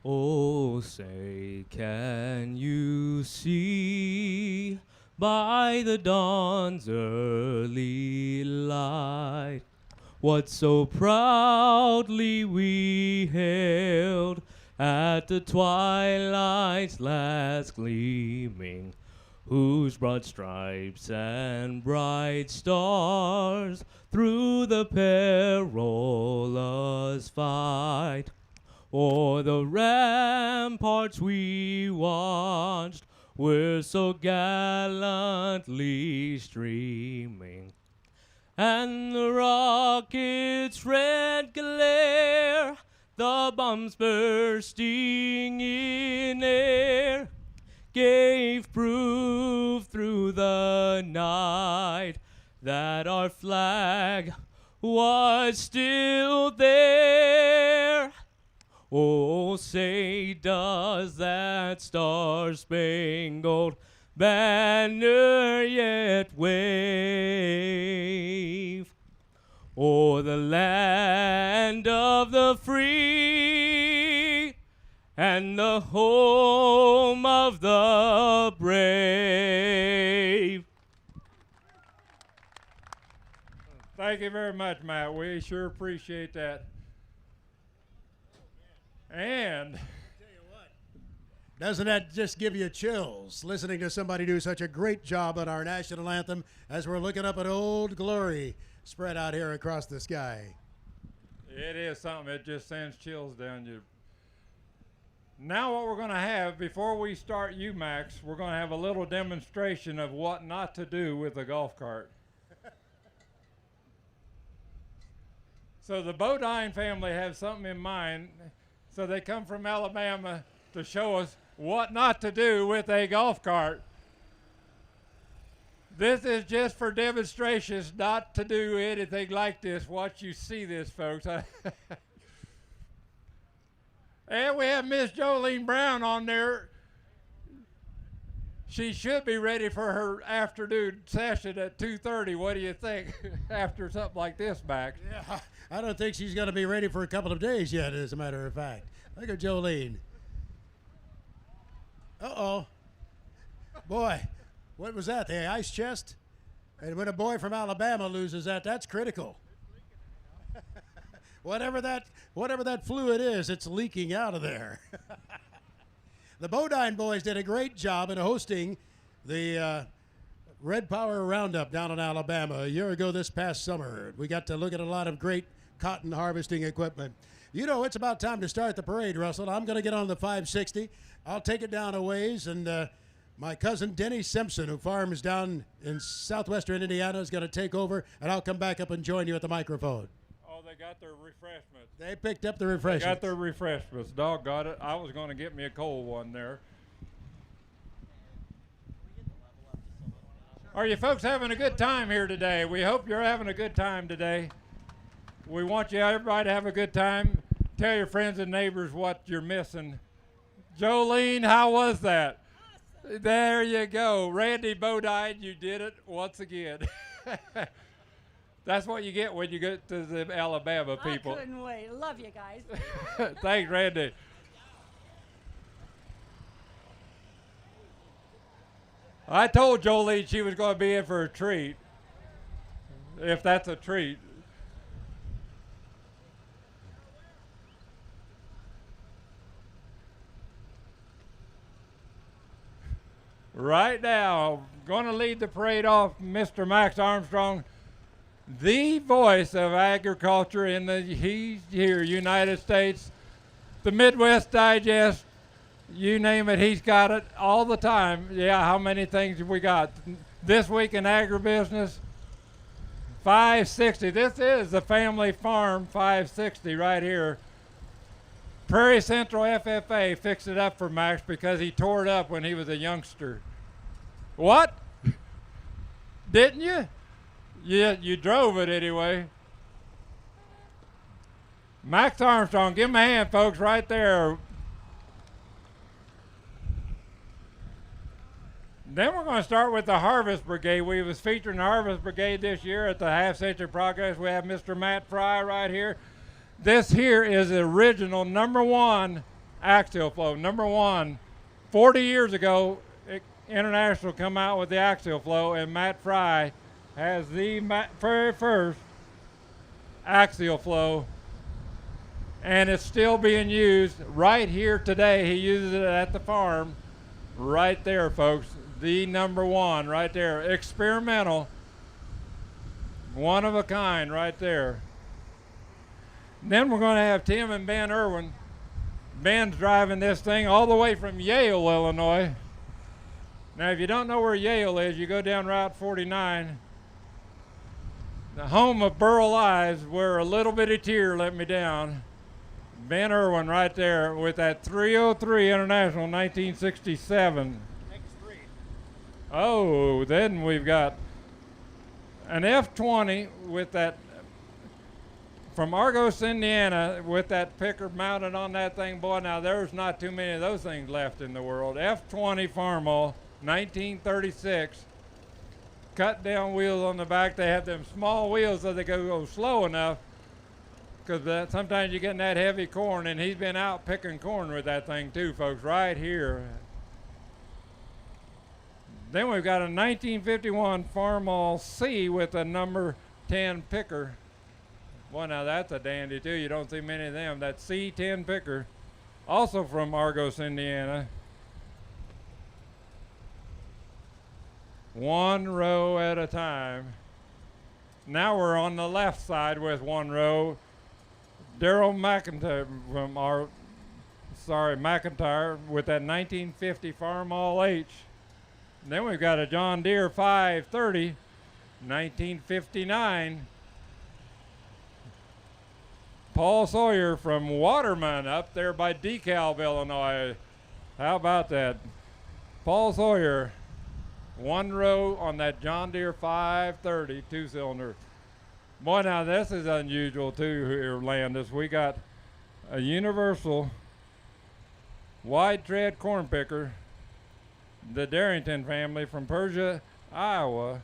Oh, say, can you see by the dawn's early light what so proudly we hailed at the twilight's last gleaming, whose broad stripes and bright stars through the perilous fight o'er the ramparts we watched were so gallantly streaming, and the rocket's red glare, the bombs bursting in air, gave proof through the night that our flag was still there. Oh, say, does that star-spangled banner yet wave o'er the land of the free and the home of the brave? Thank you very much, Matt. We sure appreciate that. And doesn't that just give you chills, listening to somebody do such a great job on our national anthem as we're looking up at Old Glory spread out here across the sky? it is something that just sends chills down you. Now what we're going to have, before we start UMAX, we're going to have a little demonstration of what not to do with a golf cart. So the Bodine family has something in mind. So they come from Alabama to show us what not to do with a golf cart. This is just for demonstrations, not to do anything like this. Watch you see this, folks. And we have Miss Jolene Brown on there. She should be ready for her afternoon session at 2:30. What do you think after something like this, Max? Yeah, I don't think she's going to be ready for a couple of days yet, as a matter of fact. Look at Jolene. Uh-oh. Boy, what was that, the ice chest? And when a boy from Alabama loses that, that's critical. whatever that fluid is, it's leaking out of there. The Bodine boys did a great job in hosting the Red Power Roundup down in Alabama a year ago this past summer. We got to look at a lot of great cotton harvesting equipment. You know, it's about time to start the parade, Russell. I'm going to get on the 560. I'll take it down a ways, and my cousin Denny Simpson, who farms down in southwestern Indiana, is going to take over, and I'll come back up and join you at the microphone. Oh, they got their refreshments. They picked up the refreshments. They got their refreshments. Dog got it. I was going to get me a cold one there. Are you folks having a good time here today? We hope you're having a good time today. We want you, everybody, to have a good time. Tell your friends and neighbors what you're missing. Jolene, how was that? Awesome. There you go. Randy Bodine, you did it once again. That's what you get when you get to the Alabama people. I couldn't wait. Love you guys. Thanks, Randy. I told Jolene she was going to be in for a treat, if that's a treat. Right now, going to lead the parade off, Mr. Max Armstrong, the voice of agriculture in the United States, the Midwest Digest, you name it, he's got it all the time. Yeah, how many things have we got? This Week in Agribusiness, 560. This is the Family Farm 560 right here. Prairie Central FFA fixed it up for Max because he tore it up when he was a youngster. What? Didn't you? Yeah, you drove it anyway. Max Armstrong, give him a hand, folks, right there. Then we're going to start with the Harvest Brigade. We was featuring the Harvest Brigade this year at the Half Century Progress. We have Mr. Matt Fry right here. This here is the original #1 axial flow. Number one, 40 years ago, International come out with the axial flow, and Matt Fry has the very first axial flow, and it's still being used right here today. He uses it at the farm right there, folks. The number one right there. Experimental, one of a kind right there. Then we're going to have Tim and Ben Irwin. Ben's driving this thing all the way from Yale, Illinois. Now, if you don't know where Yale is, you go down Route 49, the home of Burl Ives, where a little bitty tear let me down. Ben Irwin right there with that 303 International 1967. Next three. Oh, then we've got an F-20 with that from Argos, Indiana, with that picker mounted on that thing. Boy, now there's not too many of those things left in the world. F-20 Farmall, 1936. Cut down wheels on the back. They have them small wheels so they go slow enough, because sometimes you get in that heavy corn, and he's been out picking corn with that thing too, folks, right here. Then we've got a 1951 Farmall C with a number 10 picker. Boy, now that's a dandy too. You don't see many of them. That C10 picker, also from Argos, Indiana. One row at a time. Now we're on the left side with one row. Daryl McIntyre McIntyre with that 1950 Farmall H. And then we've got a John Deere 530, 1959. Paul Sawyer from Waterman up there by DeKalb, Illinois. How about that? Paul Sawyer, one row on that John Deere 530 two-cylinder. Boy, now this is unusual too here, Landis. We got a universal wide tread corn picker, the Darrington family from Persia, Iowa.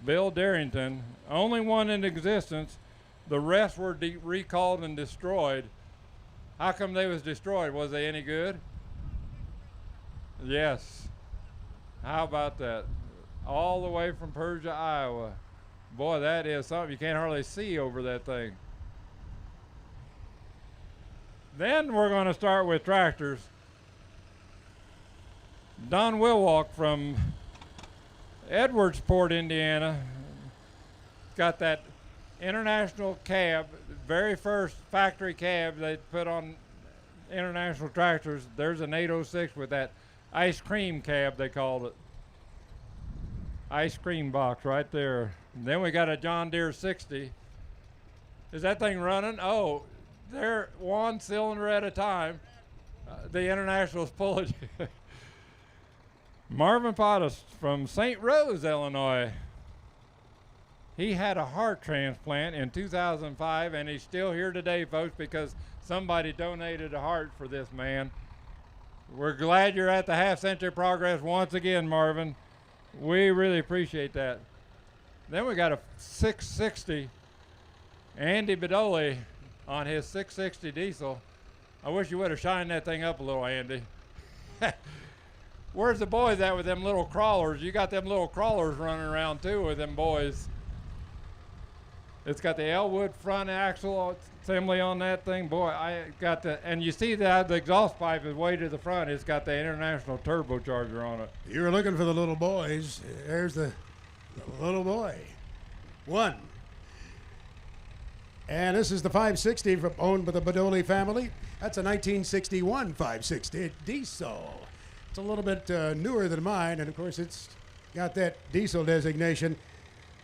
Bill Darrington, only one in existence. The rest were recalled and destroyed. How come they was destroyed? Was they any good? Yes. How about that? All the way from Persia, Iowa. Boy, that is something you can't hardly see over that thing. Then we're going to start with tractors. Don Wilwalk from Edwardsport, Indiana, got that International cab, very first factory cab they put on International tractors. There's an 806 with that ice cream cab, they called it. Ice cream box right there. And then we got a John Deere 60. Is that thing running? Oh, they're one cylinder at a time. The International's pulling. Marvin Pottis from St. Rose, Illinois. He had a heart transplant in 2005, and he's still here today, folks, because somebody donated a heart for this man. We're glad you're at the Half Century Progress once again, Marvin. We really appreciate that. Then we got a 660, Andy Bedoli on his 660 diesel. I wish you would have shined that thing up a little, Andy. Where's the boys at with them little crawlers? You got them little crawlers running around too with them boys. It's got the Elwood front axle assembly on that thing. Boy, I got the, and you see that the exhaust pipe is way to the front. It's got the International turbocharger on it. You were looking for the little boys. There's the little boy. One. And this is the 560 owned by the Bedoli family. That's a 1961 560 diesel. It's a little bit newer than mine, and of course it's got that diesel designation.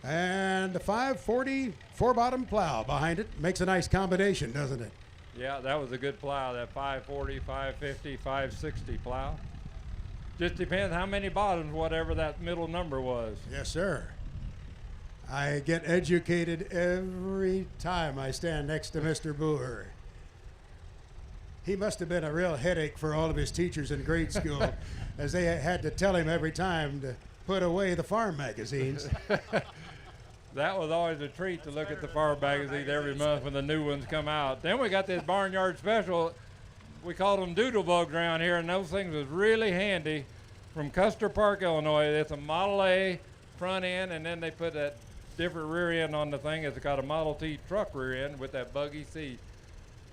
And the 540 four-bottom plow behind it makes a nice combination, doesn't it? Yeah, that was a good plow, that 540, 550, 560 plow. Just depends how many bottoms, whatever that middle number was. Yes, sir. I get educated every time I stand next to Mr. Boer. He must have been a real headache for all of his teachers in grade school, as they had to tell him every time to put away the farm magazines. That was always a treat to look at the farm magazines every month when the new ones come out. Then we got this Barnyard Special. we called them doodle bugs around here, and those things was really handy. From Custer Park, Illinois. It's a Model A front end, and then they put that different rear end on the thing. It's got a Model T truck rear end with that buggy seat.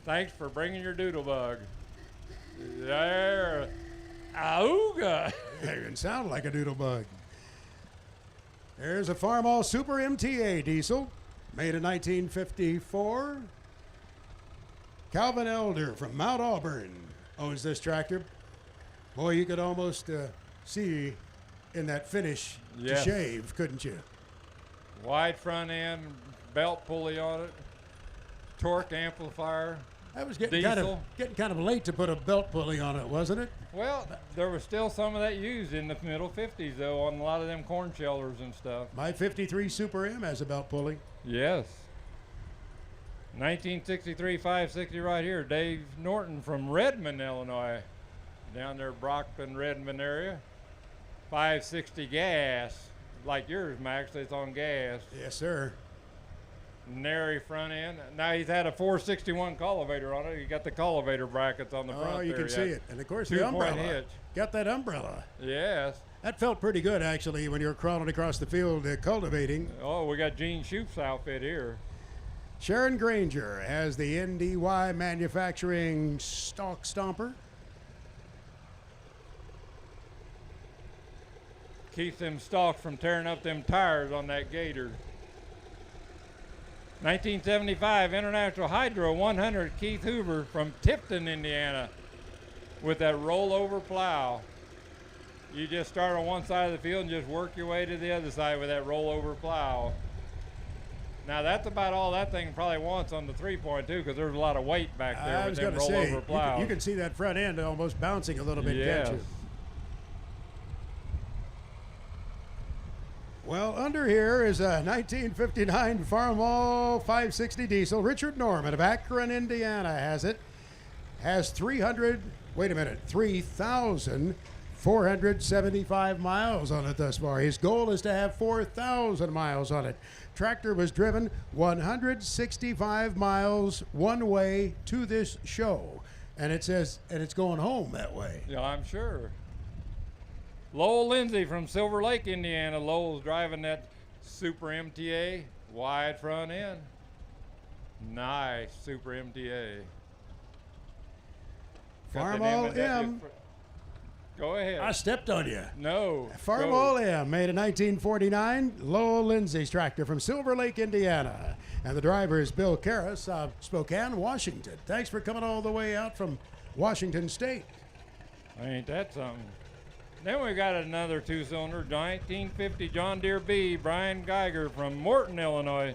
Thanks for bringing your doodle bug. There. Auga. It can sound like a doodle bug. There's a Farmall Super MTA diesel, made in 1954. Calvin Elder from Mount Auburn owns this tractor. Boy, you could almost see in that finish to shave, couldn't you? Wide front end, belt pulley on it, torque amplifier. That was getting diesel. kind of late to put a belt pulley on it, wasn't it? Well, there was still some of that used in the middle 50s, though, on a lot of them corn shellers and stuff. My 53 Super M has a belt pulley. Yes. 1963 560 right here. Dave Norton from Redmond, Illinois. Down there, Brockton, Redmond area. 560 gas. Like yours, Max, it's on gas. Yes, sir. Nary front end. Now he's had a 461 cultivator on it. You got the cultivator brackets on the front. Oh, you there. can see it. And of course, the 2-point umbrella. hitch. Got that umbrella. Yes. That felt pretty good, actually, when you were crawling across the field cultivating. Oh, we got Gene Shoup's outfit here. Sharon Granger has the NDY Manufacturing Stalk Stomper. Keeps them stalks from tearing up them tires on that Gator. 1975 International Hydro 100 Keith Hoover from Tipton, Indiana, with that rollover plow. You just start on one side of the field and just work your way to the other side with that rollover plow. Now that's about all that thing probably wants on the 3-point too, because there's a lot of weight back there I with was them going to say, rollover plows. you can see that front end almost bouncing a little bit, Yes. can't you? Well, under here is a 1959 Farmall 560 diesel. Richard Norman of Akron, Indiana has it. Has 3,475 miles on it thus far. His goal is to have 4,000 miles on it. Tractor was driven 165 miles one way to this show. And it says, and it's going home that way. Yeah, I'm sure. Lowell Lindsay from Silver Lake, Indiana. Lowell's driving that Super MTA, wide front end. Nice Super MTA. Got the name Farmall of that M. Go ahead. I stepped on you. No. Farmall M, made in 1949. Lowell Lindsay's tractor from Silver Lake, Indiana. And the driver is Bill Karras of Spokane, Washington. Thanks for coming all the way out from Washington State. Ain't that something? Then we got another 2-cylinder, 1950 John Deere B, Brian Geiger from Morton, Illinois.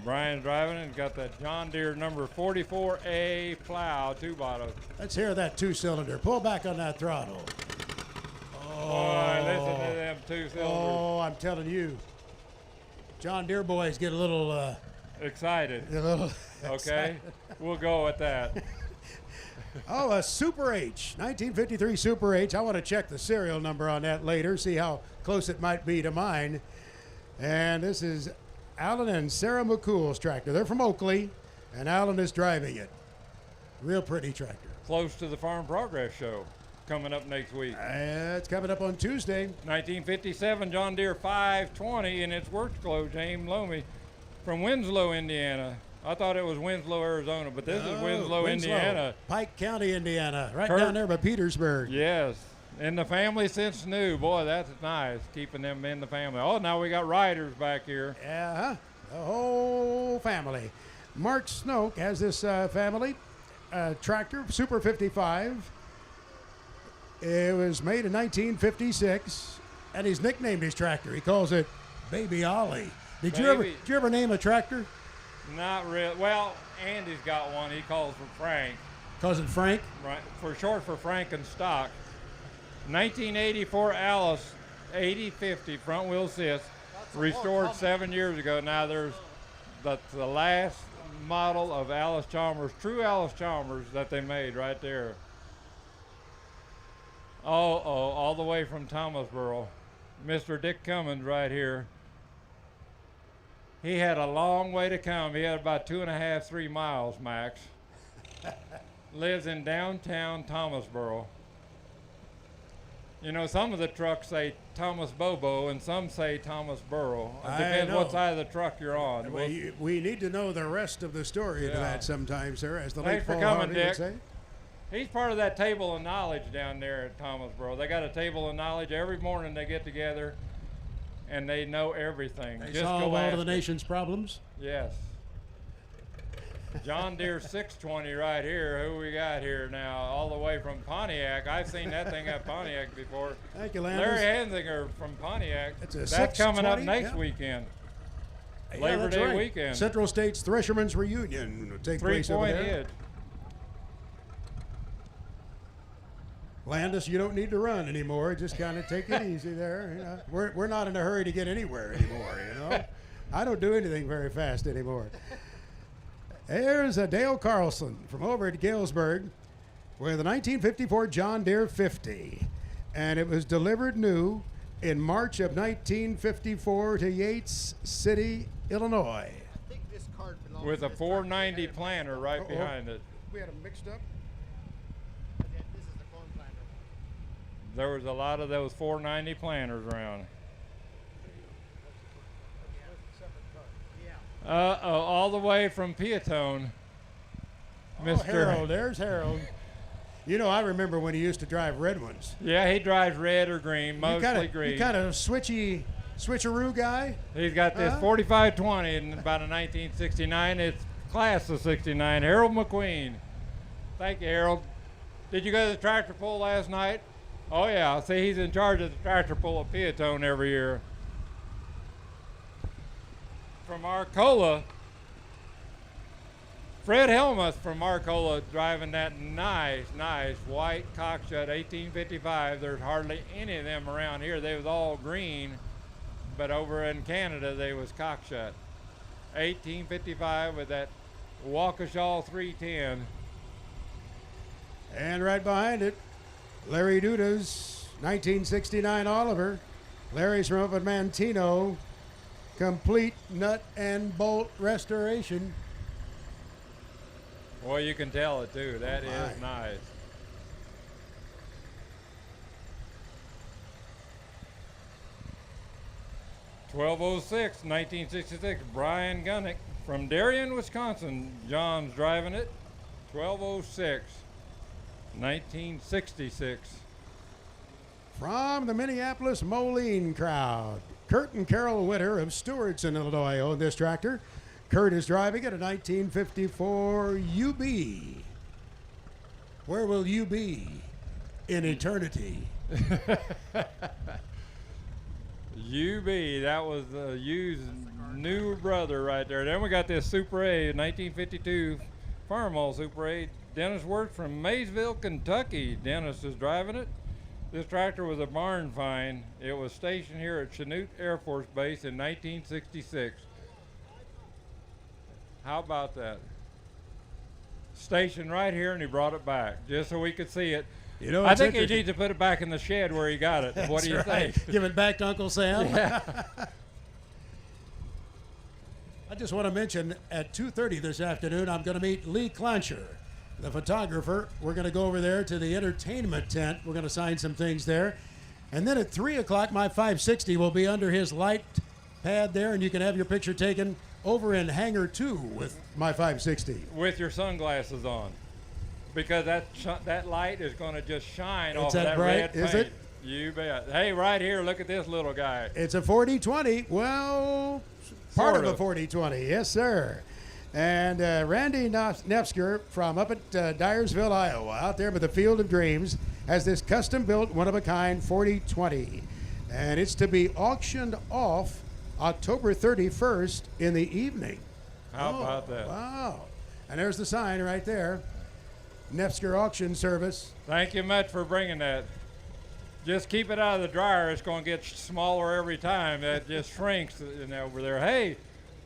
Brian's driving it and got that John Deere number 44A plow, 2-bottom. Let's hear that 2-cylinder. Pull back on that throttle. Boy, listen to them 2-cylinders. Oh, I'm telling you. John Deere boys get a little... Excited. Okay. Okay, we'll go with that. Oh, a Super H, 1953 Super H. I want to check the serial number on that later, see how close it might be to mine. And this is Alan and Sarah McCool's tractor. They're from Oakley, and Alan is driving it. Real pretty tractor. Close to the Farm Progress Show coming up next week. It's coming up on Tuesday. 1957 John Deere 520 in its works clothes, James Lomy from Winslow, Indiana. I thought it was Winslow, Arizona, but this is Winslow, Indiana. Pike County, Indiana, right Kurt. down there by Petersburg. Yes, in the family since new. Boy, that's nice, keeping them in the family. Oh, now we got riders back here. Yeah, the whole family. Mark Snoke has this family tractor, Super 55. It was made in 1956, and he's nicknamed his tractor. He calls it Baby Ollie. Did you ever name a tractor? Not really. Well, Andy's got one. He calls for Frank. Calls it Frank? Right, for short for Frankenstock. 1984 Alice 8050 front wheel assist, restored 7 years ago. Now there's the last model of Alice Chalmers, true Alice Chalmers that they made right there. All the way from Thomasboro. Mr. Dick Cummins right here. He had a long way to come. He had about 2.5, 3 miles, Max. lives in downtown Thomasboro. You know, some of the trucks say Thomas Bobo and some say Thomas Burrow. It depends what side of the truck you're on. We need to know the rest of the story to that sometimes, sir, as the late Thanks for Paul coming, Harvey Dick. would say. He's part of that table of knowledge down there at Thomasboro. They got a table of knowledge. Every morning they get together and they know everything. They Just solve go all ask of the them. nation's problems. Yes. John Deere 620 right here. Who we got here now? All the way from Pontiac. I've seen that thing at Pontiac before. Thank you, Landis. Larry Hansinger from Pontiac. That's coming up 620, next weekend. Yeah, Labor that's Day right. weekend. Central States Threshermen's Reunion will take place over 3-point there. hit. Landis, you don't need to run anymore. Just kind of take it easy there. You know, we're not in a hurry to get anywhere anymore. You know, I don't do anything very fast anymore. There's a Dale Carlson from over at Galesburg with a 1954 John Deere 50, and it was delivered new in March of 1954 to Yates City, Illinois. I think this card belongs With to a this 490 card. planter right behind it. We had them mixed up. This is the corn planter. There was a lot of those 490 planters around. Yeah. All the way from Piatone, Mr. Harold, there's Harold. You know, I remember when he used to drive red ones. Yeah, he drives red or green, mostly green. You kind of switcheroo guy. He's got this 4520 in about a 1969. It's class of 69. Harold McQueen. Thank you, Harold. Did you go to the tractor pull last night? Oh, yeah. See, he's in charge of the tractor pull at Piatone every year. From Arcola, Fred Helmuth from Arcola driving that nice white cockshut 1855. There's hardly any of them around here. They was all green, but over in Canada they was cockshut. 1855 with that Waukesha 310. And right behind it, Larry Duda's 1969 Oliver. Larry's from up at Mantino. Complete nut and bolt restoration. Well, you can tell it too. That is nice. (1206) 1966. Brian Gunnick from Darien, Wisconsin. John's driving it. 1206. 1966. From the Minneapolis Moline crowd, Kurt and Carol Winter of Stewartson, Illinois, own this tractor. Kurt is driving it, a 1954 UB. Where will you be in eternity? UB, that was U's new brother right there. Then we got this Super A, 1952 Farmall Super A. Dennis Worth from Maysville, Kentucky. Dennis is driving it. This tractor was a barn find. It was stationed here at Chanute Air Force Base in 1966. How about that? Stationed right here, and he brought it back just so we could see it. You know, I think he needs to put it back in the shed where he got it. What do you think? Give it back to Uncle Sam. Yeah. I just want to mention at 2:30 this afternoon, I'm going to meet Lee Clancher, the photographer. We're going to go over there to the entertainment tent. We're going to sign some things there. And then at 3 o'clock, my 560 will be under his light pad there, and you can have your picture taken over in Hangar 2 with my 560. With your sunglasses on. Because that light is going to just shine It's off that that bright, red is paint. it? You bet. Hey, right here, look at this little guy. It's a 40-20. Well, part Sort of of. a 40-20. Yes, sir. And Randy Nefsker from up at Dyersville, Iowa, out there by the Field of Dreams, has this custom-built, one-of-a-kind 40-20. And it's to be auctioned off October 31st in the evening. How about that? Wow. And there's the sign right there. Nefsker Auction Service. Thank you much for bringing that. Just keep it out of the dryer. It's going to get smaller every time. That just shrinks over there. Hey,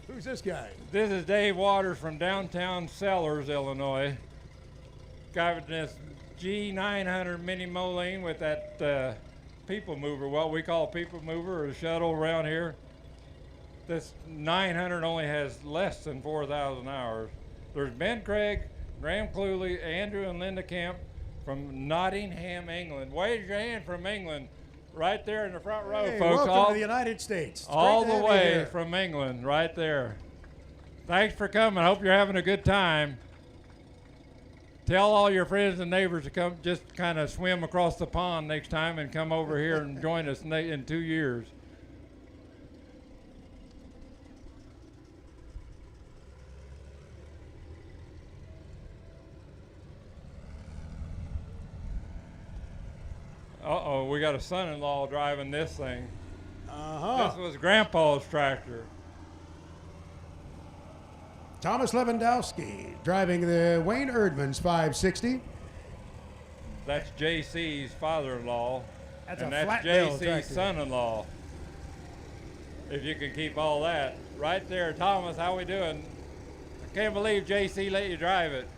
Who's this guy? this is Dave Waters from downtown Sellers, Illinois. Got this G900 mini Moline with that people mover, what we call people mover or a shuttle around here. This 900 only has less than 4,000 hours. There's Ben Craig, Graham Cluley, Andrew and Linda Kemp from Nottingham, England. Wave your hand from England, right there in the front row, Hey, folks. welcome to the United States. It's All great to the have you way here. from England, right there. Thanks for coming. Hope you're having a good time. Tell all your friends and neighbors to come, just kind of swim across the pond next time and come over here and join us in 2 years. Uh-oh, we got a son-in-law driving this thing. Uh-huh. This was Grandpa's tractor. Thomas Lewandowski driving the Wayne Erdman's 560. That's JC's father-in-law. That's and a that's flat bale JC's tractor. son-in-law. If you can keep all that. Right there, Thomas, how we doing? I can't believe JC let you drive it.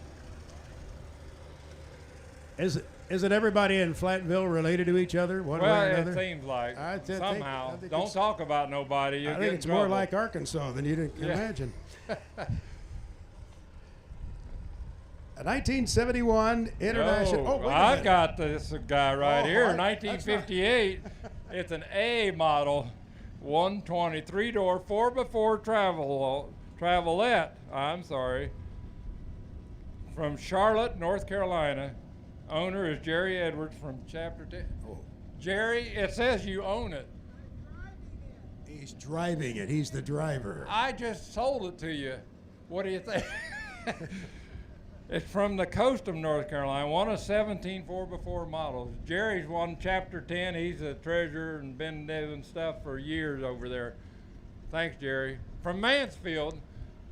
Isn't everybody in Flatville related to each other one way or Well, another? it seems like I think- somehow. I think Don't it's- talk about nobody. You'll I get think in it's more trouble. like Arkansas than you'd Yeah. imagine. A 1971 international. Oh, wait a I've minute. got this guy right Oh, here, that's 1958. It's an A model, 120, three-door, 4x4 Travelette. I'm sorry. From Charlotte, North Carolina. Owner is Jerry Edwards from Chapter 10. Oh, Jerry, it says you own it. he's driving it. He's the driver. I just sold it to you. What do you think? It's from the coast of North Carolina, one of 17 4x4 models. Jerry's won Chapter 10. He's a treasurer and been doing stuff for years over there. Thanks, Jerry. From Mansfield,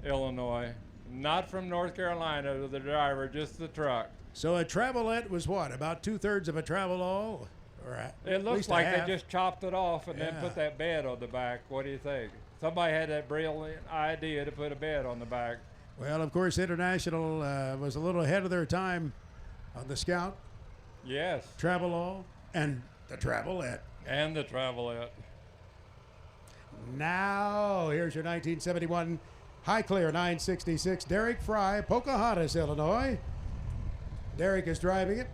Illinois. Not from North Carolina, the driver, just the truck. So a Travelette was what? About 2/3 of a Travelall? Or at It looks least a like half? they just chopped it off and then Yeah. put that bed on the back. What do you think? Somebody had that brilliant idea to put a bed on the back. Well, of course, International was a little ahead of their time on the Scout, Yes, Travelall, and the Travelette. and the Travelette. Now, here's your 1971 Highclere 966 Derek Fry, Pocahontas, Illinois. Derek is driving it.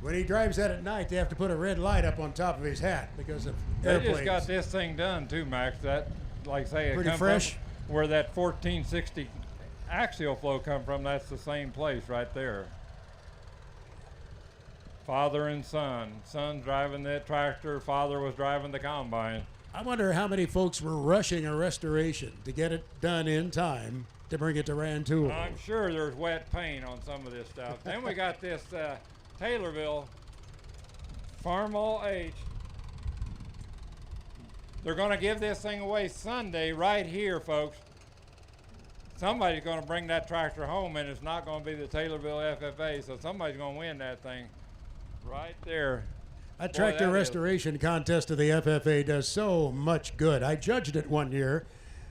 When he drives that at night, they have to put a red light up on top of his hat because of They airplanes. just got this thing done too, Max. That, like say, it Pretty come fresh? from where that 1460 axial flow come from. That's the same place right there. Father and son. Son driving that tractor. Father was driving the combine. I wonder how many folks were rushing a restoration to get it done in time to bring it to Rantoul. I'm sure there's wet paint on some of this stuff. Then we got this Taylorville Farmall H. They're going to give this thing away Sunday right here, folks. Somebody's going to bring that tractor home, and it's not going to be the Taylorville FFA, so somebody's going to win that thing right there. That Boy, tractor that is- restoration contest of the FFA does so much good. I judged it one year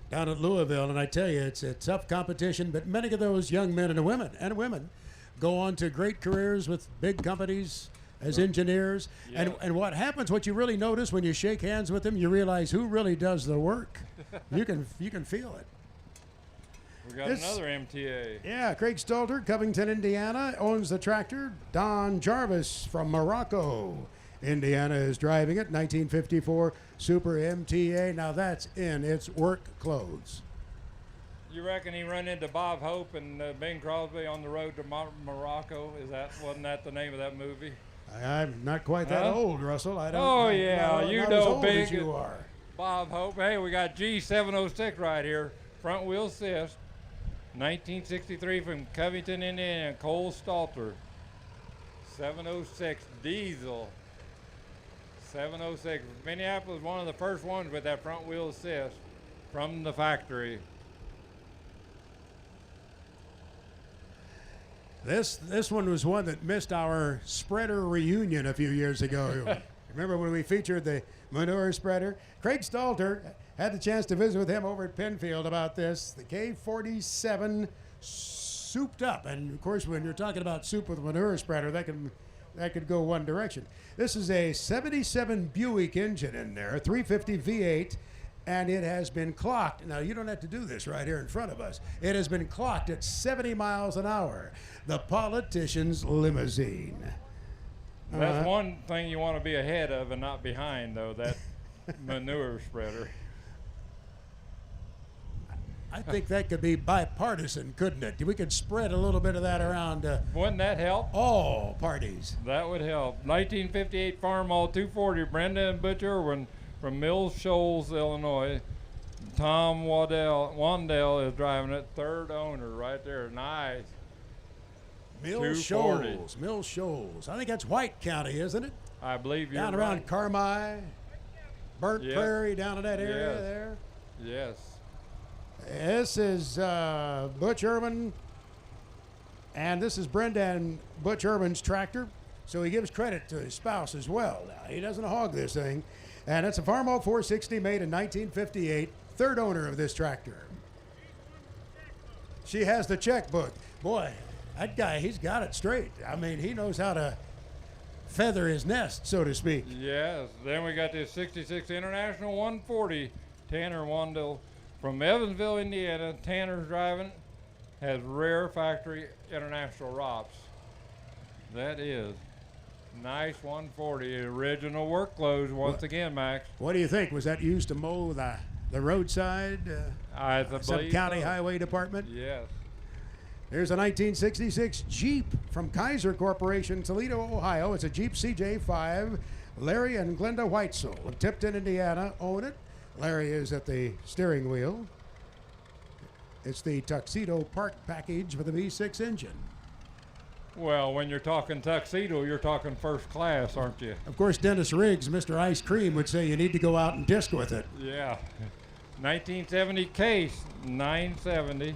down at Louisville, and I tell you, it's a tough competition, but many of those young men and women go on to great careers with big companies as engineers. Yeah. And what happens, what you really notice when you shake hands with them, you realize who really does the work. You can feel it. We got This- another MTA. Yeah, Craig Stalter, Covington, Indiana, owns the tractor. Don Jarvis from Morocco, Indiana, is driving it. 1954 Super MTA. Now that's in its work clothes. You reckon he run into Bob Hope and Bing Crosby on the road to Morocco? Wasn't that the name of that movie? I'm not quite that Huh? old, Russell. I don't. Oh, I'm yeah, not- you not know as old as Big. you are. Bob Hope. Hey, we got G706 right here, front wheel assist, 1963 from Covington, Indiana, Cole Stalter. 706 diesel. 706. Minneapolis, one of the first ones with that front wheel assist from the factory. This one was one that missed our spreader reunion a few years ago. Remember when we featured the manure spreader? Craig Stalter had the chance to visit with him over at Penfield about this. The K47 souped up, and of course, when you're talking about soup with a manure spreader, that could go one direction. This is a '77 Buick engine in there, a 350 V8, and it has been clocked. Now, you don't have to do this right here in front of us. It has been clocked at 70 miles an hour. The politician's limousine. That's one thing you want to be ahead of and not behind, though, that manure spreader. I think that could be bipartisan, couldn't it? We could spread a little bit of that around Wouldn't that help? all parties. That would help. 1958 Farmall 240, Brenda and Butch Irwin from Mills Shoals, Illinois. Tom Wandell is driving it, third owner right there. Nice. Mills 240. Shoals. Mills Shoals. I think that's White County, isn't it? I believe you're Down right. around Carmi, Burnt Yes. Prairie, down in that area Yes. there. Yes. This is Butch Irvin, and this is Brenda and Butch Irvin's tractor. So he gives credit to his spouse as well. Now, he doesn't hog this thing. And it's a Farmall 460 made in 1958, third owner of this tractor. She has the checkbook. Boy, that guy, he's got it straight. I mean, he knows how to feather his nest, so to speak. Yes. Then we got this 66 International 140, Tanner Wandell from Evansville, Indiana. Tanner's driving, has rare factory international ROPS. That is nice 140, original work clothes once again, Max. What do you think? Was that used to mow the roadside? I Some believe county so. highway department? Yes. Here's a 1966 Jeep from Kaiser Corporation, Toledo, Ohio. It's a Jeep CJ5. Larry and Glenda Whitesell of Tipton, Indiana, own it. Larry is at the steering wheel. It's the Tuxedo Park package with a V6 engine. Well, when you're talking tuxedo, you're talking first class, aren't you? Of course, Dennis Riggs, Mr. Ice Cream, would say you need to go out and disc with it. Yeah. 1970 Case, 970.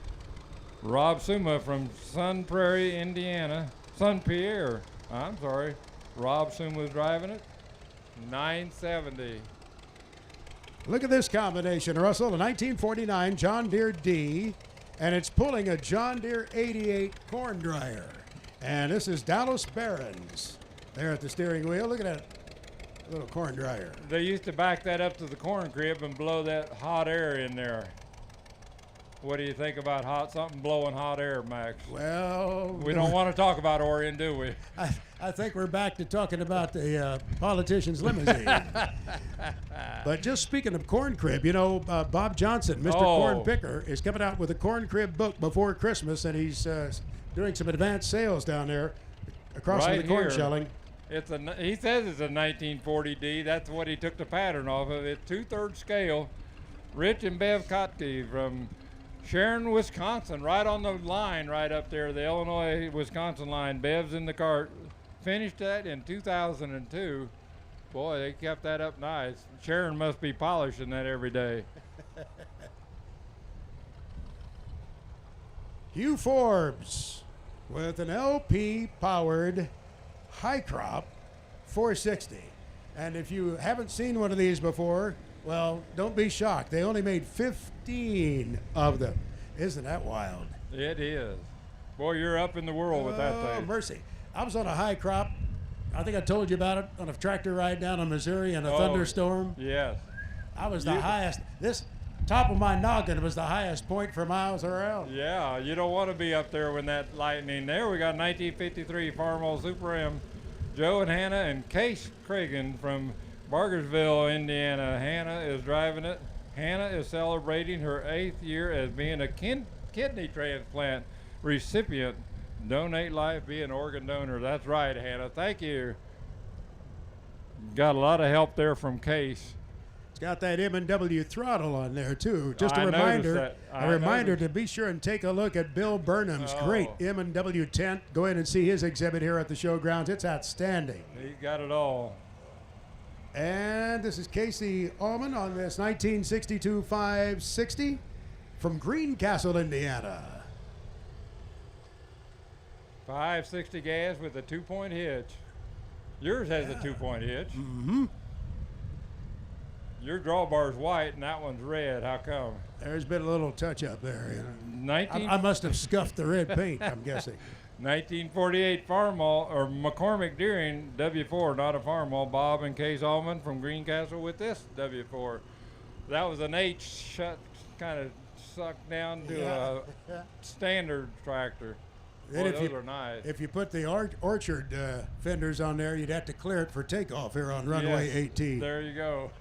Rob Suma from Sun Prairie, Indiana. Sun Pierre. I'm sorry. Rob Suma was driving it. 970. Look at this combination, Russell. A 1949 John Deere D, and it's pulling a John Deere 88 corn dryer. And this is Dallas Barons there at the steering wheel. Look at that little corn dryer. They used to back that up to the corn crib and blow that hot air in there. What do you think about something blowing hot air, Max? Well, We don't want to talk about Orion, do we? I think we're back to talking about the politician's limousine. But just speaking of corn crib, you know, Bob Johnson, Mr. Corn Picker, is coming out with a corn crib book before Christmas, and he's doing some advanced sales down there across from Right the corn here. shelling. He says it's a 1940D. That's what he took the pattern off of. It's 2/3 scale. Rich and Bev Kotke from Sharon, Wisconsin, right on the line, right up there, the Illinois-Wisconsin line. Bev's in the cart. Finished that in 2002. Boy, they kept that up nice. Sharon must be polishing that every day. Hugh Forbes with an LP-powered high crop 460. And if you haven't seen one of these before, well, don't be shocked. They only made 15 of them. Isn't that wild? It is. Boy, you're up in the world with that Oh, thing. mercy. I was on a high crop. I think I told you about it, on a tractor ride down in Missouri in a Oh, thunderstorm. Yes. I was the highest. This top of my noggin was the highest point for miles around. Yeah, you don't want to be up there when that lightning. There we got 1953 Farmall Super M. Joe and Hannah and Case Cragen from Bargersville, Indiana. Hannah is driving it. Hannah is celebrating her 8th year as being a kidney transplant recipient. Donate life, be an organ donor. That's right, Hannah. Thank you. Got a lot of help there from Case. It's got that M&W throttle on there too. Just a I noticed reminder, that. I a reminder noticed. to be sure and take a look at Bill Burnham's Oh. great M&W tent. Go in and see his exhibit here at the showgrounds. It's outstanding. He's got it all. And this is Casey Allman on this 1962 560 from Greencastle, Indiana. 560 gas with a 2-point hitch. Yours has a 2-point hitch. Mm-hmm. Your drawbar's white and that one's red. How come? There's been a little touch up there. You know. 19, I must have scuffed the red paint, I'm guessing. 1948 Farmall, or McCormick Deering W4, not a Farmall. Bob and Case Allman from Greencastle with this W4. That was an H shut, kind of sucked down to a standard tractor. Then Boy, if those you, are nice. if you put the orchard fenders on there, you'd have to clear it for takeoff here on runway Yes, 18. There you go.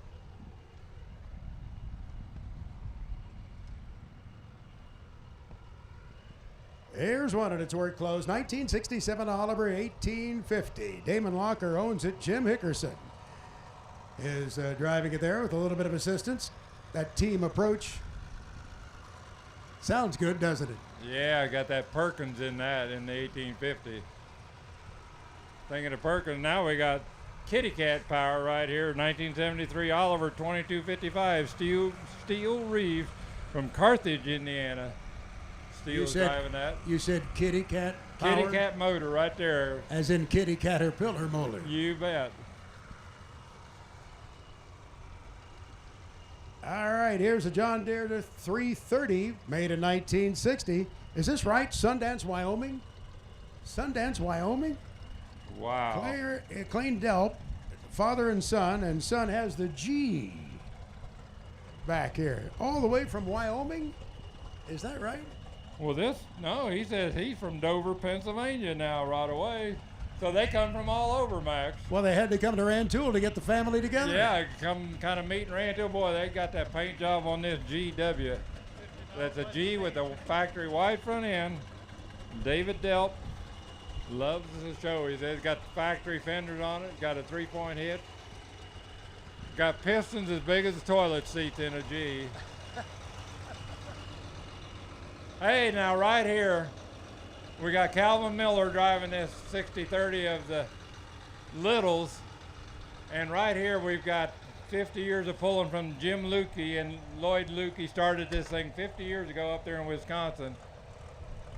Here's one at its work close. 1967 Oliver, 1850. Damon Walker owns it. Jim Hickerson is driving it there with a little bit of assistance. That team approach sounds good, doesn't it? Yeah, I got that Perkins in that in the 1850. Thinking of Perkins, now we got Kitty Cat power right here. 1973 Oliver 2255 steel reeve from Carthage, Indiana. Steele's driving that. You said Kitty Cat power? Kitty Cat motor right there. As in Kitty Caterpillar motor. You bet. All right, here's a John Deere 330 made in 1960. Is this right? Sundance, Wyoming? Sundance, Wyoming? Wow. Clean Delp, father and son has the G back here. All the way from Wyoming? Is that right? Well, he says he's from Dover, Pennsylvania now, right away. So they come from all over, Max. Well, they had to come to Rantoul to get the family together. Yeah, come kind of meet in Rantoul. Boy, they got that paint job on this GW. That's a G with a factory white front end. David Delp loves the show. He says it's got factory fenders on it, got a 3-point hitch. Got pistons as big as the toilet seats in a G. Hey, now right here, we got Calvin Miller driving this 6030 of the Littles. And right here we've got 50 years of pulling from Jim Lukey, and Lloyd Lukey started this thing 50 years ago up there in Wisconsin.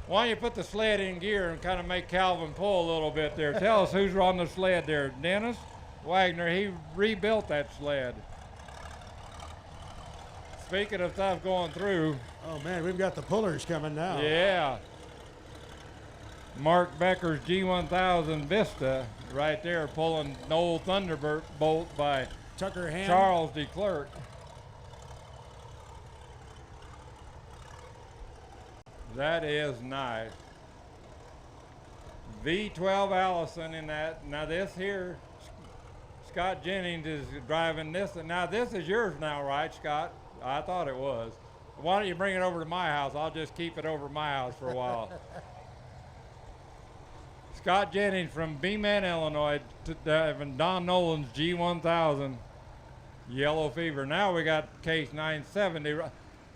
Why don't you put the sled in gear and kind of make Calvin pull a little bit there? Tell us who's on the sled there. Dennis Wagner, he rebuilt that sled. Speaking of stuff going through. Oh, man, we've got the pullers coming now. Yeah. Mark Becker's G1000 Vista right there pulling an old Thunderbolt by Tucker Ham. Charles DeClerc. That is nice. V12 Allison in that. Now this here, Scott Jennings is driving this. Now this is yours now, right, Scott? I thought it was. Why don't you bring it over to my house? I'll just keep it over my house for a while. Scott Jennings from Beeman, Illinois, driving Don Nolan's G1000 Yellow Fever. Now we got case 970.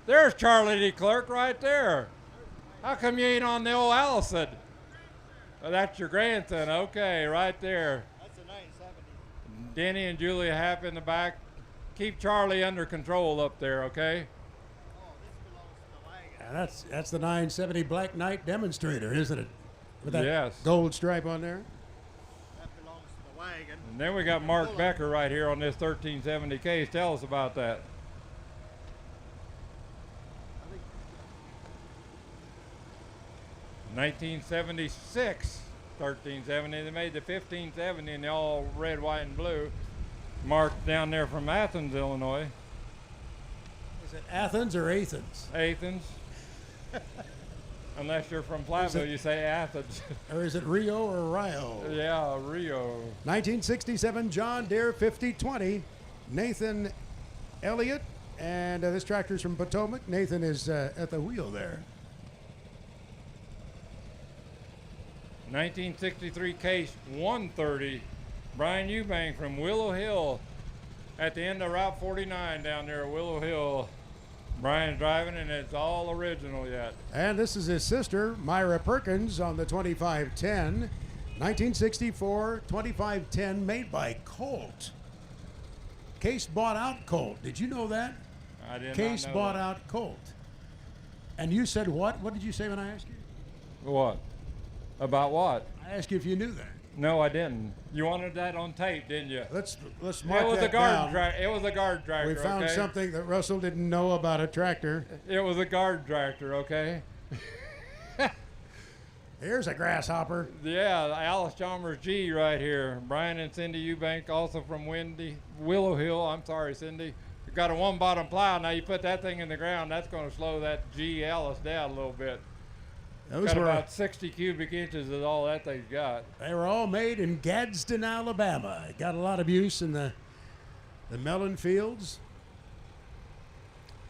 There's Charlie DeClerc right there. How come you ain't on the old Allison? Oh, that's your grandson. Okay, right there. That's a 970. Denny and Julia Happ in the back. Keep Charlie under control up there, okay? Oh, this belongs to the wagon. And that's the 970 Black Knight demonstrator, isn't it? With that Yes. gold stripe on there. That belongs to the wagon. And then we got Mark Becker right here on this 1370 case. Tell us about that. I think 1976, 1370. They made the 1570 in the all red, white, and blue. Mark down there from Athens, Illinois. Is it Athens or Athens? Athens. Unless you're from Platteville, you say Athens. Or is it Rio or Rio? Yeah, Rio. 1967 John Deere 5020. Nathan Elliott. And this tractor's from Potomac. Nathan is at the wheel there. 1963 case 130. Brian Eubank from Willow Hill at the end of Route 49 down there at Willow Hill. Brian's driving, and it's all original yet. And this is his sister, Myra Perkins, on the 2510. 1964 2510 made by Colt. Case bought out Colt. Did you know that? I did Case not know bought that. out Colt. And you said what? What did you say when I asked you? What? About what? I asked you if you knew that. No, I didn't. You wanted that on tape, didn't you? Let's It mark was a that guard down. It was a guard tractor. We found okay? something that Russell didn't know about a tractor. It was a guard tractor, okay? Here's a grasshopper. Yeah, Alice Chalmers G right here. Brian and Cindy Eubank, also from Willow Hill. I'm sorry, Cindy. got a one bottom plow. Now you put that thing in the ground, that's going to slow that G Ellis down a little bit. Those Got were about 60 cubic inches is all that thing's got. they were all made in Gadsden, Alabama. It got a lot of use in the melon fields.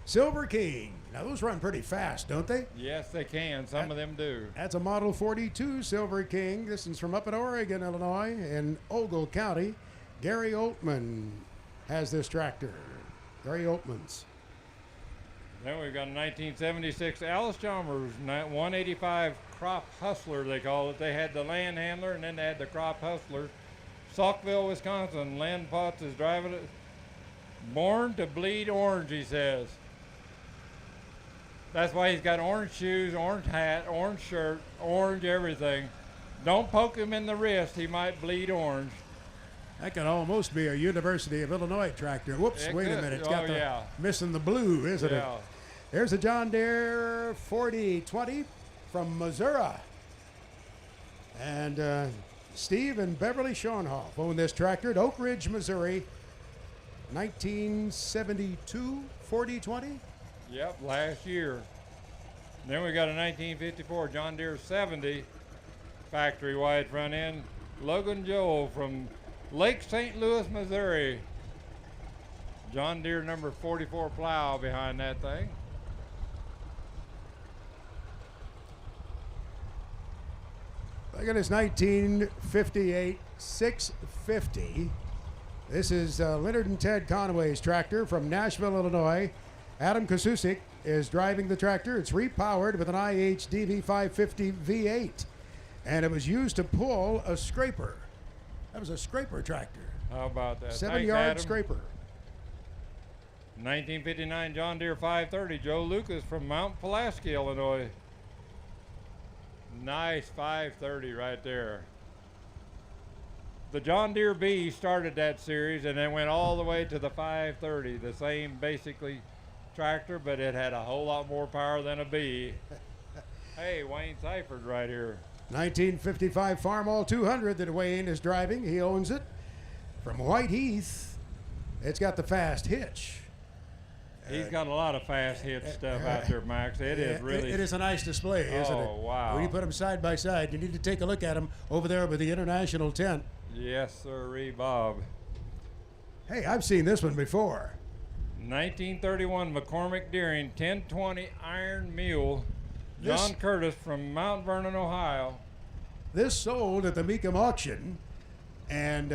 Silver King. Now those run pretty fast, don't they? Yes, they can. Some of them do. That's a Model 42 Silver King. This is from up in Oregon, Illinois, in Ogle County. Gary Oltman has this tractor. Gary Oltman's. Then we've got a 1976 Alice Chalmers 185 Crop Hustler, they call it. They had the land handler, and then they had the Crop Hustler. Saukville, Wisconsin. Len Potts is driving it. Born to bleed orange, he says. That's why he's got orange shoes, orange hat, orange shirt, orange everything. Don't poke him in the wrist, he might bleed orange. That could almost be a University of Illinois tractor. Whoops, It wait a could. minute. It's Oh, got the yeah. missing the blue, isn't it? Yeah. There's a John Deere 4020 from Missouri. And Steve and Beverly Schoenhoff own this tractor at Oak Ridge, Missouri. 1972 4020. Yep, last year. Then we got a 1954 John Deere 70 factory wide front end. Logan Joel from Lake St. Louis, Missouri. John Deere number 44 plow behind that thing. Look at this 1958 650. This is Leonard and Ted Conway's tractor from Nashville, Illinois. Adam Kosusik is driving the tractor. It's repowered with an IHDV 550 V8. And it was used to pull a scraper. That was a scraper tractor. How about that? 7-yard Adam. scraper. 1959 John Deere 530, Joe Lucas from Mount Pulaski, Illinois. Nice 530 right there. The John Deere B started that series and then went all the way to the 530, the same basically tractor, but it had a whole lot more power than a B. Hey, Wayne Seifert right here. 1955 Farmall 200 that Wayne is driving. He owns it. From White Heath, it's got the fast hitch. He's got a lot of fast hit stuff out there, Max. It is really. It is a nice display, isn't it? Oh, wow. When you put them side by side, you need to take a look at them over there by the International tent. Yes, sir, Bob. Hey, I've seen this one before. 1931 McCormick Deering 1020 Iron Mule. John Curtis from Mount Vernon, Ohio. This sold at the Mecum auction, and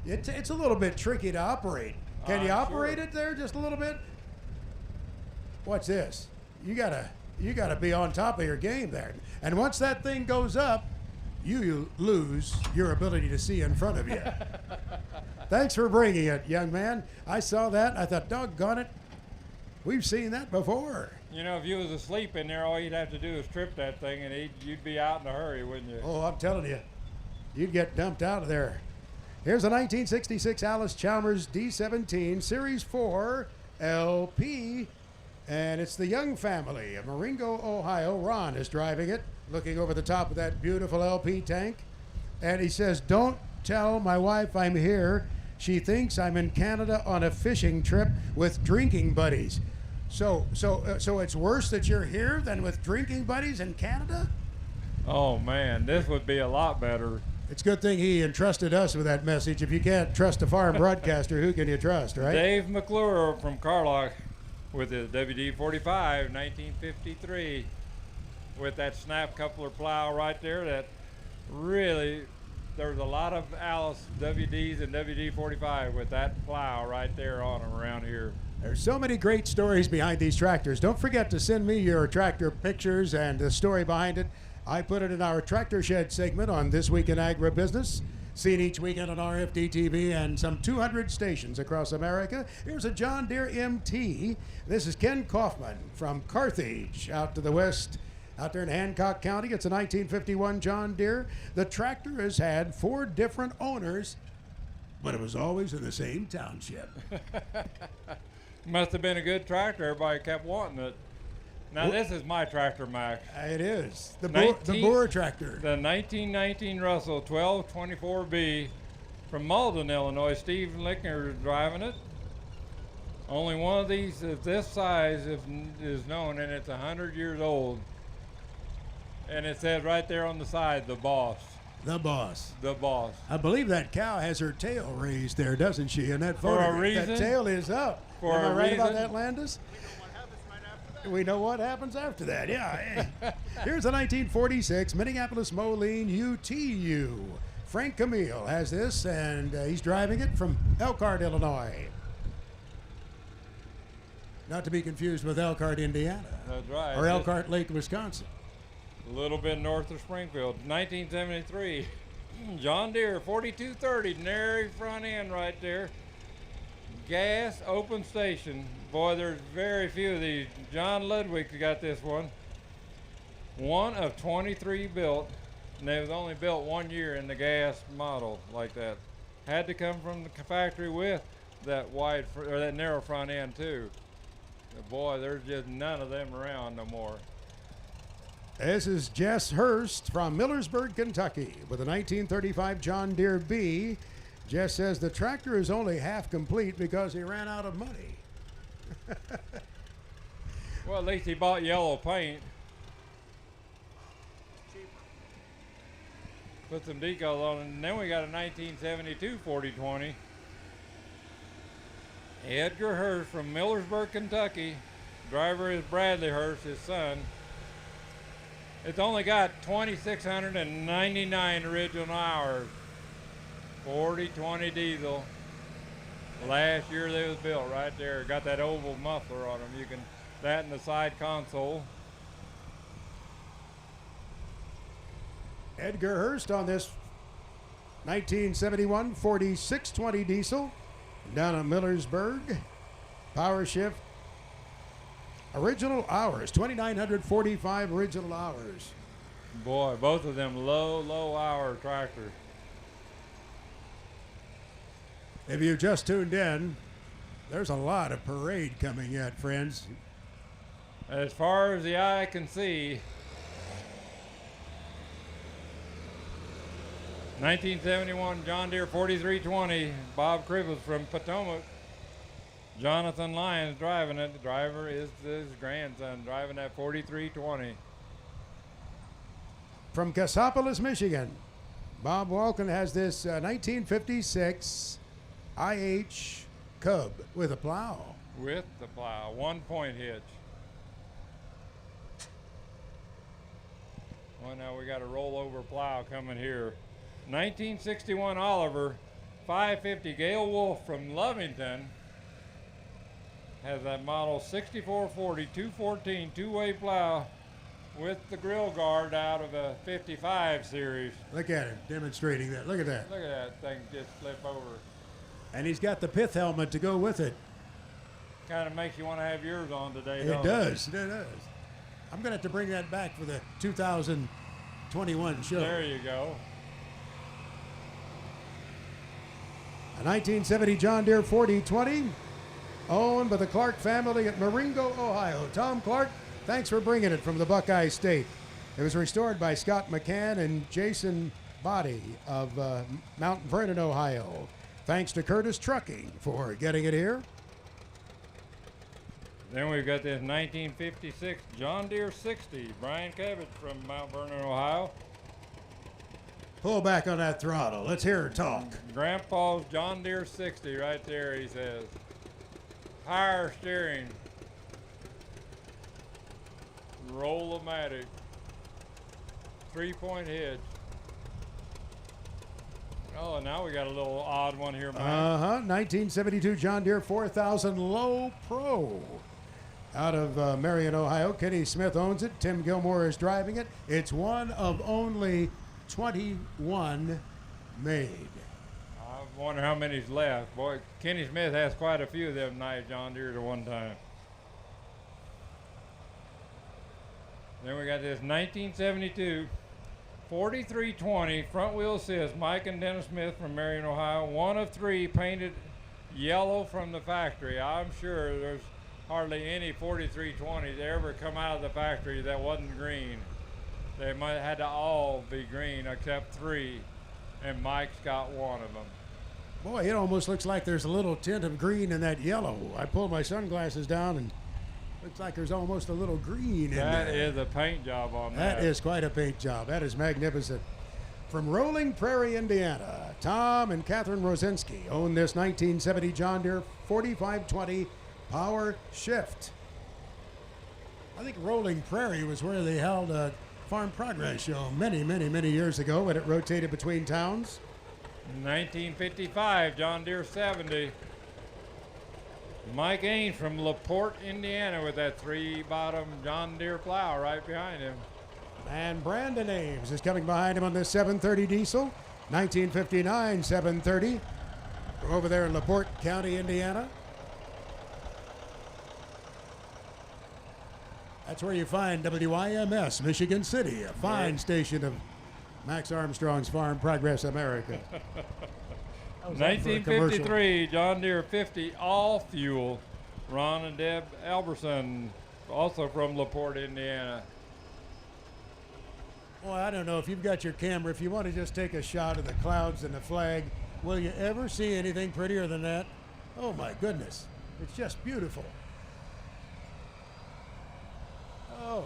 it's a little bit tricky to operate. Can you operate it there just a little bit? What's this? You gotta be on top of your game there. And once that thing goes up, you lose your ability to see in front of you. Thanks for bringing it, young man. I saw that. I thought, doggone it, we've seen that before. You know, if you was asleep in there, all you'd have to do is trip that thing, and you'd be out in a hurry, wouldn't you? Oh, I'm telling you, you'd get dumped out of there. Here's a 1966 Alice Chalmers D17 Series 4 LP, and it's the Young family of Marengo, Ohio. Ron is driving it, looking over the top of that beautiful LP tank, and he says, "Don't tell my wife I'm here. She thinks I'm in Canada on a fishing trip with drinking buddies." So it's worse that you're here than with drinking buddies in Canada? Oh, man, this would be a lot better. It's a good thing he entrusted us with that message. If you can't trust a foreign broadcaster, who can you trust, right? Dave McClure from Carlock with his WD-45, 1953, with that snap coupler plow right there. That really, there's a lot of Alice WDs and WD-45 with that plow right there on them around here. There's so many great stories behind these tractors. Don't forget to send me your tractor pictures and the story behind it. I put it in our Tractor Shed segment on This Week in Agribusiness, seen each weekend on RFD TV and some 200 stations across America. Here's a John Deere MT. This is Ken Kaufman from Carthage, out to the west, out there in Hancock County. It's a 1951 John Deere. The tractor has had 4 different owners, but it was always in the same township. Must have been a good tractor. Everybody kept wanting it. Now, this is my tractor, Max. It is. The Boer tractor. The 1919 Russell 1224B from Malden, Illinois. Steve Lickner is driving it. Only one of these of this size is known, and it's 100 years old. And it says right there on the side, the boss. The boss. The boss. I believe that cow has her tail raised there, doesn't she? In that photograph. reason? That tail is up. For Am I a right about reason? that, Landis? We know what happens right after that. We know what happens after that, yeah. Hey. Here's the 1946 Minneapolis Moline UTU. Frank Camille has this, and he's driving it from Elkhart, Illinois. Not to be confused with Elkhart, Indiana. That's right. Or Elkhart Lake, Wisconsin. A little bit north of Springfield. 1973. John Deere 4230, nary front end right there. Gas open station. Boy, there's very few of these. John Ludwig's got this one. One of 23 built, and they was only built 1 year in the gas model like that. Had to come from the factory with that wide or that narrow front end too. But boy, there's just none of them around no more. This is Jess Hurst from Millersburg, Kentucky, with a 1935 John Deere B. Jess says the tractor is only half complete because he ran out of money. Well, at least he bought yellow paint. Put some decals on it, and then we got a 1972 4020. Edgar Hurst from Millersburg, Kentucky. Driver is Bradley Hurst, his son. It's only got 2,699 original hours. 4020 diesel. Last year they was built right there. Got that oval muffler on them. You can that in the side console. Edgar Hurst on this 1971 4620 diesel down in Millersburg. Power shift. Original hours, 2,945 original hours. Boy, both of them low hour tractors. If you just tuned in, there's a lot of parade coming yet, friends. As far as the eye can see, 1971 John Deere 4320, Bob Cribbles from Potomac. Jonathan Lyons driving it. The driver is his grandson driving that 4320. From Cassopolis, Michigan, Bob Walken has this 1956 IH Cub with a plow. With the plow, 1-point hitch. Well, now we got a rollover plow coming here. 1961 Oliver 550 Gale Wolf from Lovington has that model 6440 214 two-way plow with the grill guard out of a 55 series. Look at him demonstrating that. Look at that. Look at that thing just flip over. And he's got the pith helmet to go with it. Kind of makes you want to have yours on today, It don't does. It does. I'm going to have to bring that back for the 2021 show. There you go. A 1970 John Deere 4020, owned by the Clark family at Marengo, Ohio. Tom Clark, thanks for bringing it from the Buckeye State. It was restored by Scott McCann and Jason Body of Mount Vernon, Ohio. Thanks to Curtis Trucking for getting it here. Then we've got this 1956 John Deere 60, Brian Cabbage from Mount Vernon, Ohio. Pull back on that throttle. Let's hear her talk. Grandpa's John Deere 60 right there, he says. Power steering. Roll-o-matic. 3-point hitch. Oh, and now we got a little odd one here, Mike. 1972 John Deere 4000 Low Pro. Out of Marion, Ohio. Kenny Smith owns it. Tim Gilmore is driving it. It's one of only 21 made. I wonder how many's left. Boy, Kenny Smith has quite a few of them nice John Deere's at one time. Then we got this 1972 4320 front wheel assist, Mike and Dennis Smith from Marion, Ohio. One of 3 painted yellow from the factory. I'm sure there's hardly any 4320s ever come out of the factory that wasn't green. They might have had to all be green except 3, and Mike's got one of them. Boy, it almost looks like there's a little tint of green in that yellow. I pulled my sunglasses down and looks like there's almost a little green in there. That is a paint job on that. That is quite a paint job. That is magnificent. From Rolling Prairie, Indiana, Tom and Catherine Rosinski own this 1970 John Deere 4520 Power Shift. I think Rolling Prairie was where they held a Farm Progress show many, many, many years ago when it rotated between towns. 1955, John Deere 70. Mike Ains from LaPorte, Indiana, with that 3-bottom John Deere plow right behind him. And Brandon Ames is coming behind him on this 730 diesel, 1959 730, from over there in LaPorte County, Indiana. That's where you find WIMS, Michigan City, a fine station of Max Armstrong's Farm Progress America. 1953, John Deere 50 all fuel. Ron and Deb Alberson, also from LaPorte, Indiana. Boy, I don't know if you've got your camera, if you want to just take a shot of the clouds and the flag, will you ever see anything prettier than that? Oh my goodness, it's just beautiful. Oh.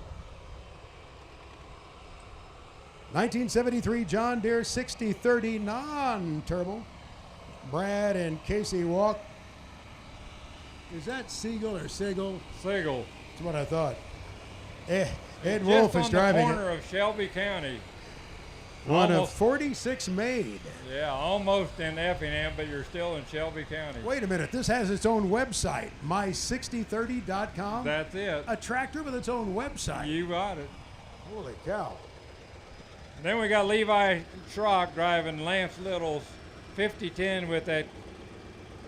1973 John Deere 6030 non-turbo. Brad and Casey Walk. Is that Siegel or Sigel? Sigel. That's what I thought. Ed Wolf is driving on the corner it. of Shelby County. One Almost. of 46 made. Yeah, almost in Effingham, but you're still in Shelby County. Wait a minute. This has its own website, my6030.com. That's it. A tractor with its own website. You got it. Holy cow. Then we got Levi Schrock driving Lance Little's 5010 with that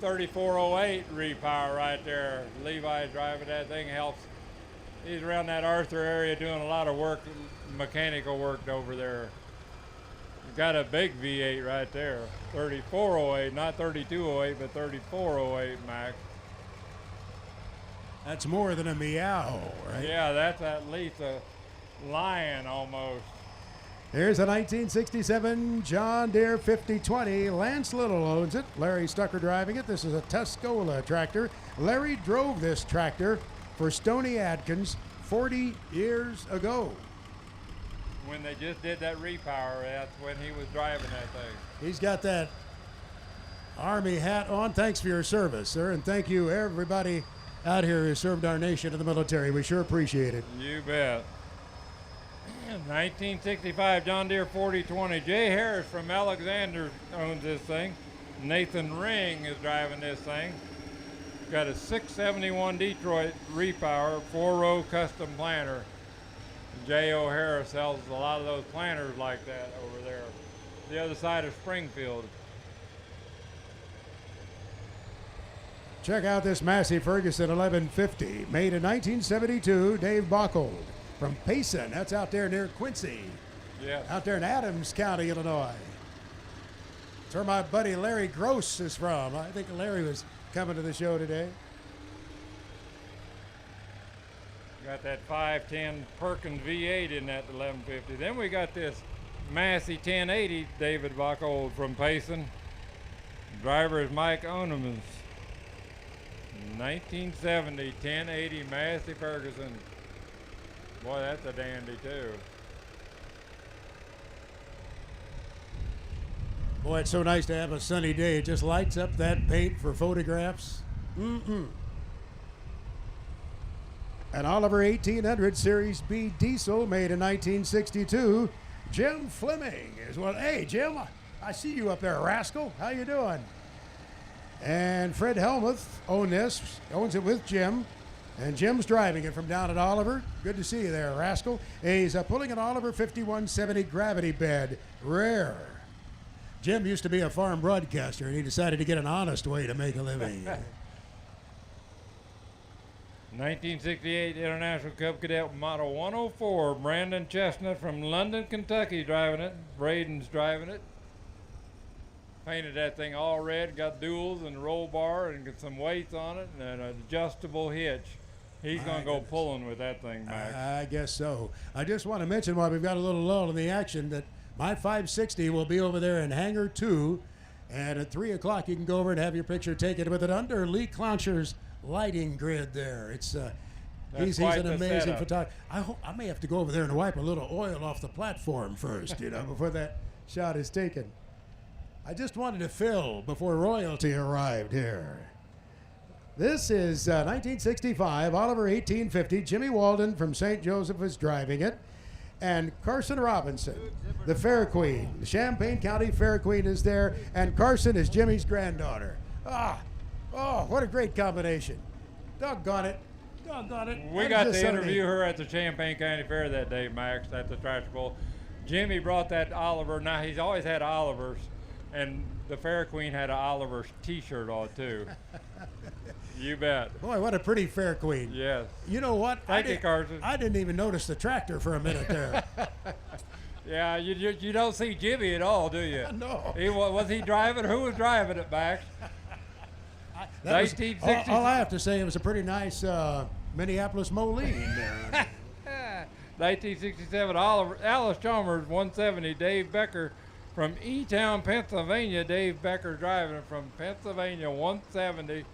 3408 repower right there. Levi driving that thing helps. He's around that Arthur area doing a lot of work, mechanical work over there. Got a big V8 right there, 3408, not 3208, but 3408 Max. That's more than a meow, right? Yeah, that's at least a lion almost. Here's a 1967 John Deere 5020. Lance Little owns it. Larry Stucker driving it. This is a Tuscola tractor. Larry drove this tractor for Stoney Adkins 40 years ago. When they just did that repower, that's when he was driving that thing. He's got that Army hat on. Thanks for your service, sir, and thank you everybody out here who served our nation in the military. We sure appreciate it. You bet. 1965 John Deere 4020. Jay Harris from Alexander owns this thing. Nathan Ring is driving this thing. Got a 671 Detroit repower, 4-row custom planter. J. O'Hara sells a lot of those planters like that over there, the other side of Springfield. Check out this Massey Ferguson 1150, made in 1972. Dave Bockold from Payson. That's out there near Quincy. Yeah. Out there in Adams County, Illinois. That's where my buddy Larry Gross is from. I think Larry was coming to the show today. Got that 510 Perkins V8 in that 1150. Then we got this Massey 1080 David Bockold from Payson. Driver is Mike Onemans. 1970 1080 Massey Ferguson. Boy, that's a dandy too. Boy, it's so nice to have a sunny day. It just lights up that paint for photographs. An Oliver 1800 Series B diesel made in 1962. Jim Fleming is one. Hey, Jim, I see you up there, rascal. How you doing? And Fred Helmuth owns it with Jim. And Jim's driving it from down at Oliver. Good to see you there, rascal. He's pulling an Oliver 5170 gravity bed. Rare. Jim used to be a farm broadcaster, and he decided to get an honest way to make a living. 1968 International Cup Cadet Model 104, Brandon Chestnut from London, Kentucky driving it. Braden's driving it. Painted that thing all red, got duals and roll bar and got some weights on it and an adjustable hitch. He's going to go pulling with that thing, Max. I guess so. I just want to mention while we've got a little lull in the action that my 560 will be over there in Hangar 2 And at 3 o'clock, you can go over and have your picture taken with it under Lee Clonsher's lighting grid there. It's he's quite an the amazing setup. photographer. I may have to go over there and wipe a little oil off the platform first, before that shot is taken. I just wanted to fill before royalty arrived here. This is 1965, Oliver 1850. Jimmy Walden from St. Joseph is driving it. And Carson Robinson, the Fair Queen. The Champaign County Fair Queen is there. And Carson is Jimmy's granddaughter. What a great combination. Doggone it. We That got is just to so interview neat. her at the Champaign County Fair that day, Max, at the Tractor Bowl. Jimmy brought that Oliver. Now, he's always had Olivers, and the Fair Queen had an Oliver T-shirt on, too. You bet. Boy, what a pretty Fair Queen. Yes. You know what? Thank you, Carson. I didn't even notice the tractor for a minute there. Yeah, you don't see Jimmy at all, do you? No. Was he driving? Who was driving it, Max? That was- 1960. all I have to say, it was a pretty nice Minneapolis Moline there. 1967, Alice Chalmers, 170. Dave Becker from E-Town, Pennsylvania. Dave Becker driving from Pennsylvania, 170,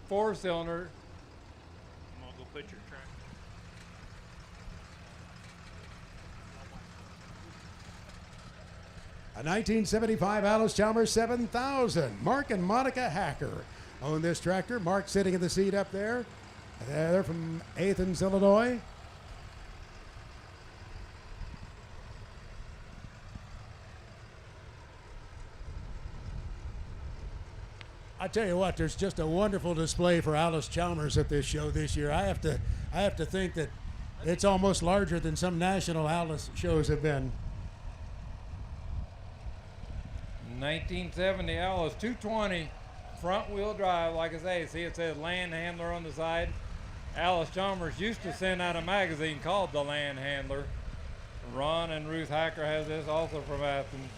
4-cylinder. I'm gonna go put your track. A 1975 Alice Chalmers 7000. Mark and Monica Hacker own this tractor. Mark sitting in the seat up there. They're from Athens, Illinois. I tell you what, there's just a wonderful display for Alice Chalmers at this show this year. I have to think that it's almost larger than some national Alice shows have been. 1970 Alice 220 front wheel drive. Like I say, see it says Land Handler on the side. Alice Chalmers used to send out a magazine called The Land Handler. Ron and Ruth Hacker has this, also from Athens.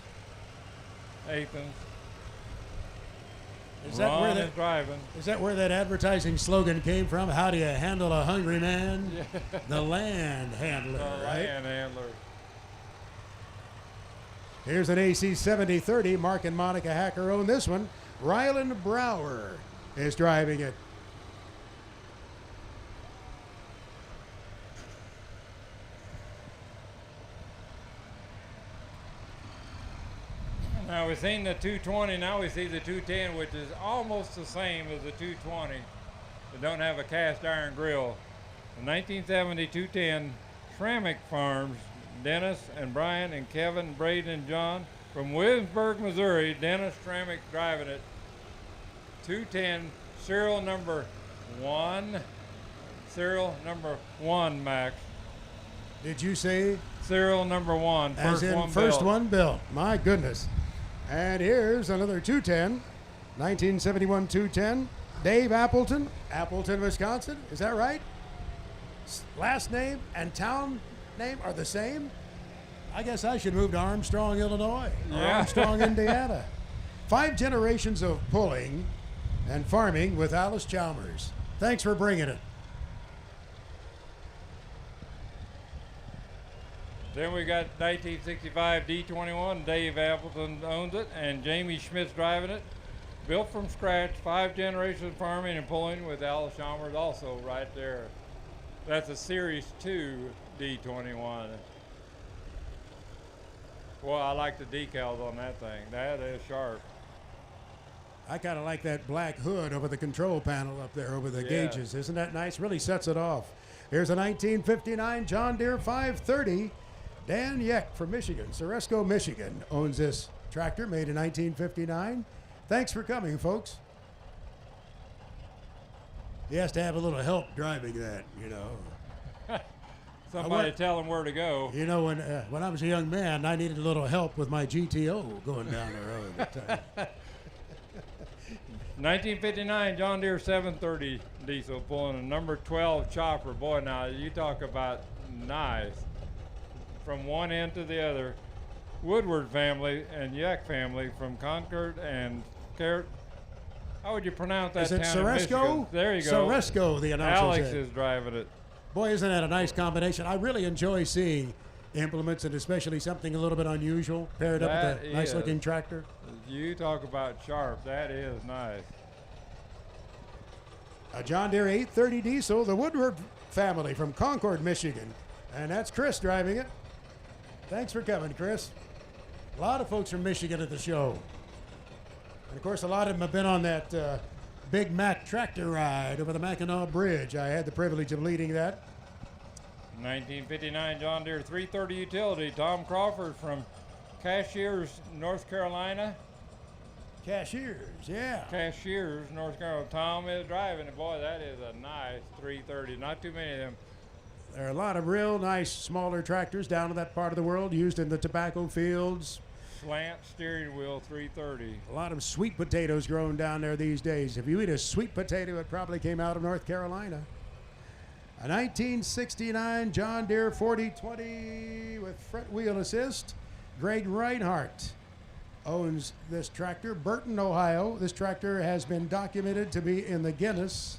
Is that Ron where is that driving. is that where that advertising slogan came from? How do you handle a hungry man? The land handler, The right? Land Handler. Here's an AC 7030. Mark and Monica Hacker own this one. Ryland Brower is driving it. Now we've seen the 220, now we see the 210, which is almost the same as the 220. They don't have a cast iron grill. The 1970 210 Shramick Farms, Dennis and Brian and Kevin, Braden and John from Williamsburg, Missouri. Dennis Shramick driving it. 210, serial number 1. Serial number 1, Max. Did you say Serial number 1. as in first one built? My goodness. And here's another 210, 1971 210. Dave Appleton, Appleton, Wisconsin. Is that right? Last name and town name are the same? I guess I should move to Armstrong, Illinois. Or Yeah. Armstrong, Indiana. 5 generations of pulling and farming with Alice Chalmers. Thanks for bringing it. Then we got 1965 D21. Dave Appleton owns it, and Jamie Schmidt's driving it. Built from scratch, 5 generations of farming and pulling with Alice Chalmers also right there. That's a Series 2 D21. Well, I like the decals on that thing. That is sharp. I kind of like that black hood over the control panel up there over the Yeah. gauges. Isn't that nice? Really sets it off. Here's a 1959 John Deere 530. Dan Yeck from Michigan, Ceresco, Michigan, owns this tractor made in 1959. Thanks for coming, folks. He has to have a little help driving that, Somebody went- tell him where to go. When I was a young man, I needed a little help with my GTO going down the road. But, 1959 John Deere 730 diesel pulling a number 12 chopper. Boy, now you talk about nice. From one end to the other. Woodward family and Yeck family from Concord and Carrot. How would you pronounce that is it town in Ceresco? Michigan? There you go. Ceresco, the announcer Alex said. is driving it. Boy, isn't that a nice combination? I really enjoy seeing implements, and especially something a little bit unusual paired up with a nice-looking tractor. You talk about sharp. That is nice. A John Deere 830 diesel, the Woodward family from Concord, Michigan. And that's Chris driving it. Thanks for coming, Chris. A lot of folks from Michigan at the show. And of course, a lot of them have been on that Big Mac tractor ride over the Mackinac Bridge. I had the privilege of leading that. 1959 John Deere 330 utility. Tom Crawford from Cashiers, North Carolina. Cashiers, yeah. Cashiers, North Carolina. Tom is driving it. Boy, that is a nice 330. Not too many of them. There are a lot of real nice smaller tractors down in that part of the world used in the tobacco fields. Slant steering wheel 330. A lot of sweet potatoes grown down there these days. If you eat a sweet potato, it probably came out of North Carolina. A 1969 John Deere 4020 with front wheel assist. Greg Reinhardt owns this tractor. Burton, Ohio. This tractor has been documented to be in the Guinness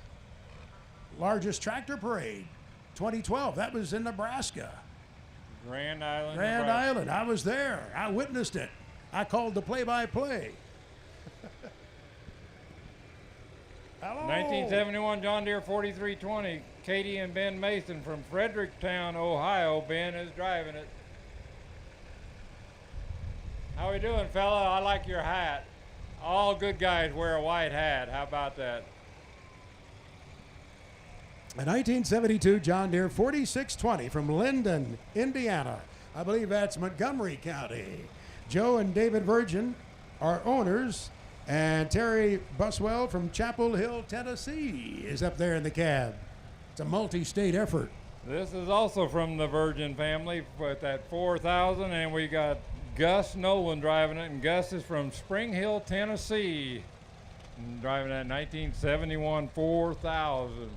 largest tractor parade 2012. That was in Nebraska. Grand Island. Grand Nebraska. Island. I was there. I witnessed it. I called the play-by-play. Hello. 1971 John Deere 4320. Katie and Ben Mason from Fredericktown, Ohio. Ben is driving it. How we doing, fella? I like your hat. All good guys wear a white hat. How about that? A 1972 John Deere 4620 from Linden, Indiana. I believe that's Montgomery County. Joe and David Virgin are owners, and Terry Buswell from Chapel Hill, Tennessee is up there in the cab. It's a multi-state effort. This is also from the Virgin family with that 4000, and we got Gus Nolan driving it, and Gus is from Spring Hill, Tennessee, and driving that 1971 4000.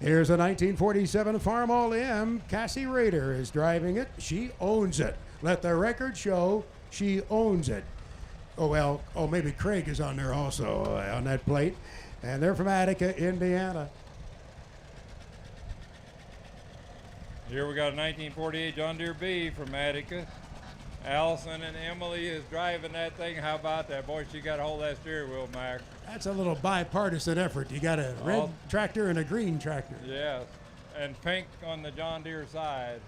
Here's a 1947 Farmall M. Cassie Rader is driving it. She owns it. Let the record show she owns it. Maybe Craig is on there also on that plate. And they're from Attica, Indiana. Here we got a 1948 John Deere B from Attica. Allison and Emily is driving that thing. How about that? Boy, she got a hold of that steering wheel, Mac. That's a little bipartisan effort. You got a red tractor and a green tractor. Yes, and pink on the John Deere side.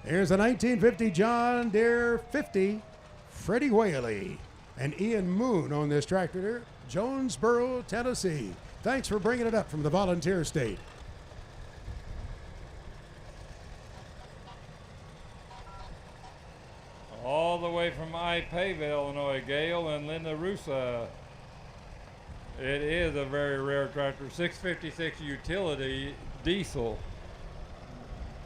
Here's a 1950 John Deere 50, Freddie Whaley and Ian Moon on this tractor, Jonesboro, Tennessee. Thanks for bringing it up from the volunteer state. All the way from Ipava, Illinois, Gail and Linda Russa. It is a very rare tractor, 656 utility diesel.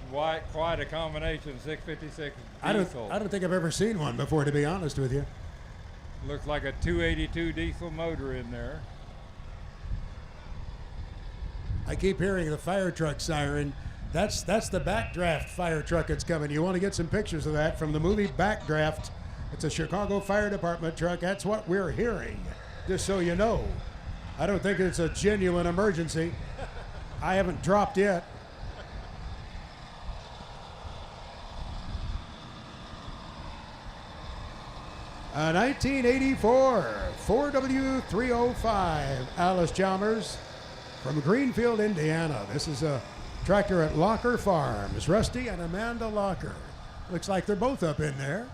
Quite a combination, 656 diesel. I don't think I've ever seen one before, to be honest with you. Looks like a 282 diesel motor in there. I keep hearing the fire truck siren. That's the Backdraft fire truck that's coming. You want to get some pictures of that from the movie Backdraft. It's a Chicago Fire Department truck. That's what we're hearing, just so you know. I don't think it's a genuine emergency. I haven't dropped yet. A 1984 4W305 Alice Chalmers from Greenfield, Indiana. This is a tractor at Locker Farms. Rusty and Amanda Locker. Looks like they're both up in there.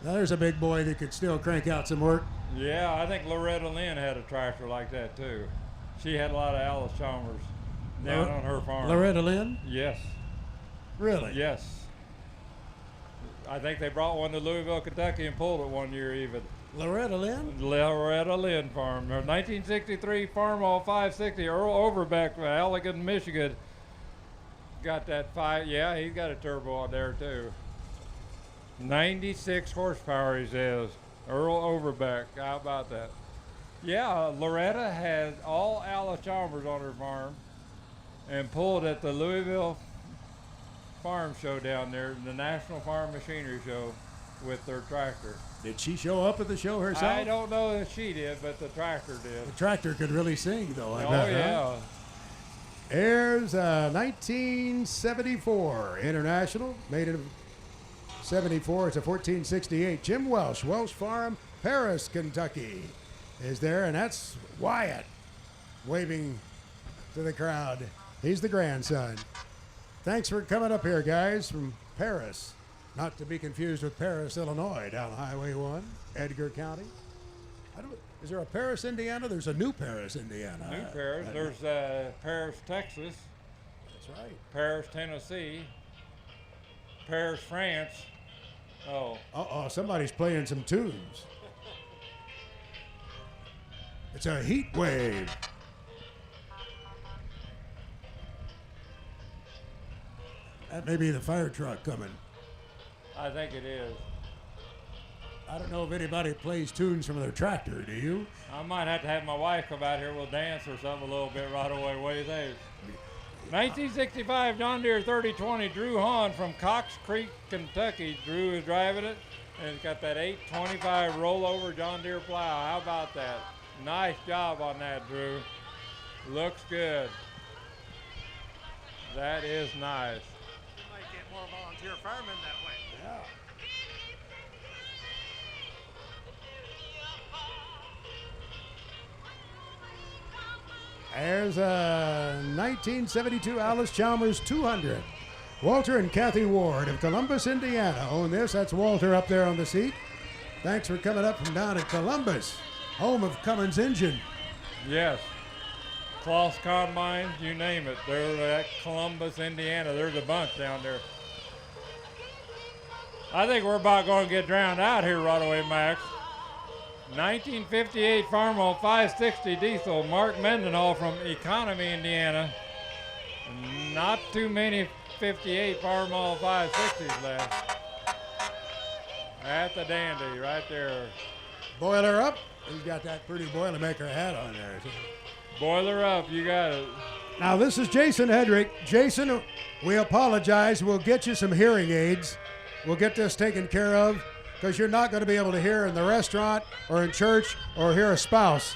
Now there's a big boy that could still crank out some work. Yeah, I think Loretta Lynn had a tractor like that too. She had a lot of Alice Chalmers down on her farm. Loretta Lynn? Yes. Really? Yes. I think they brought one to Louisville, Kentucky and pulled it one year even. Loretta Lynn? Loretta Lynn Farm. 1963 Farmall 560, Earl Overbeck from Allegan, Michigan. Got that yeah, he's got a turbo on there too. 96 horsepower, he says. Earl Overbeck, how about that? Yeah, Loretta had all Alice Chalmers on her farm and pulled at the Louisville Farm Show down there, the National Farm Machinery Show, with their tractor. Did she show up at the show herself? I don't know if she did, but the tractor did. The tractor could really sing, though. I Oh, bet, yeah. huh? Airs 1974 International, made in 74. It's a 1468. Jim Welsh, Welsh Farm, Paris, Kentucky, is there, and that's Wyatt waving to the crowd. He's the grandson. Thanks for coming up here, guys, from Paris. Not to be confused with Paris, Illinois, down Highway 1, Edgar County. Is there a Paris, Indiana? There's a new Paris, Indiana. New Paris. There's Paris, Texas. That's right. Paris, Tennessee. Paris, France. Oh. Uh-oh, somebody's playing some tunes. It's a heat wave. That may be the fire truck coming. I think it is. I don't know if anybody plays tunes from their tractor, do you? I might have to have my wife come out here. We'll dance or something a little bit right away. What do you think? 1965 John Deere 3020 Drew Hahn from Cox Creek, Kentucky. Drew is driving it, and it's got that 825 rollover John Deere plow. How about that? Nice job on that, Drew. Looks good. That is nice. You might get more volunteer firemen that way. Yeah. There's a 1972 Alice Chalmers 200. Walter and Kathy Ward of Columbus, Indiana own this. That's Walter up there on the seat. Thanks for coming up from down at Columbus, home of Cummins Engine. Yes. Kloss Combines, you name it. They're at Columbus, Indiana. There's a bunch down there. I think we're about going to get drowned out here right away, Max. 1958 Farmall 560 diesel, Mark Mendenhall from Economy, Indiana. Not too many 58 Farmall 560s left. That's the dandy right there. Boiler up. He's got that pretty Boilermaker hat on there, too. Boiler up, you got it. Now, this is Jason Hedrick. Jason, we apologize. We'll get you some hearing aids. We'll get this taken care of, because you're not going to be able to hear in the restaurant or in church or hear a spouse.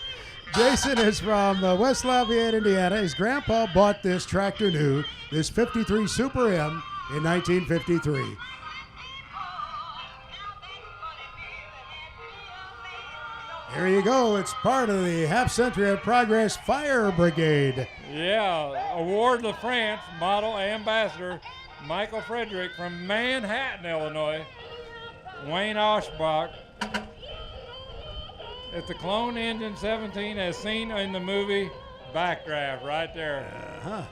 Jason is from West Lafayette, Indiana. His grandpa bought this tractor new, this 53 Super M, in 1953. Here you go. It's part of the Half Century of Progress Fire Brigade. Yeah, Award of France, model ambassador, Michael Frederick from Manhattan, Illinois. Wayne Oshbach. It's the clone engine 17 as seen in the movie Backdraft right there.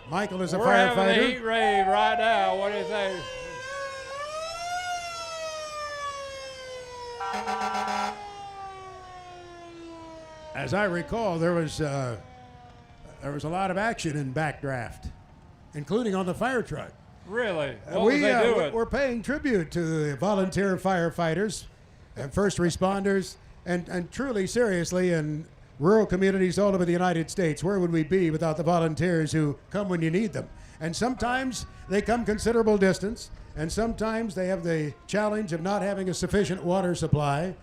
Michael is a We're firefighter. having a heat rave right now. What do you say? As I recall, there was a lot of action in Backdraft, including on the fire truck. Really? What was they doing? We're paying tribute to the volunteer firefighters and first responders, and truly, seriously, in rural communities all over the United States. Where would we be without the volunteers who come when you need them? And sometimes they come considerable distance, and sometimes they have the challenge of not having a sufficient water supply,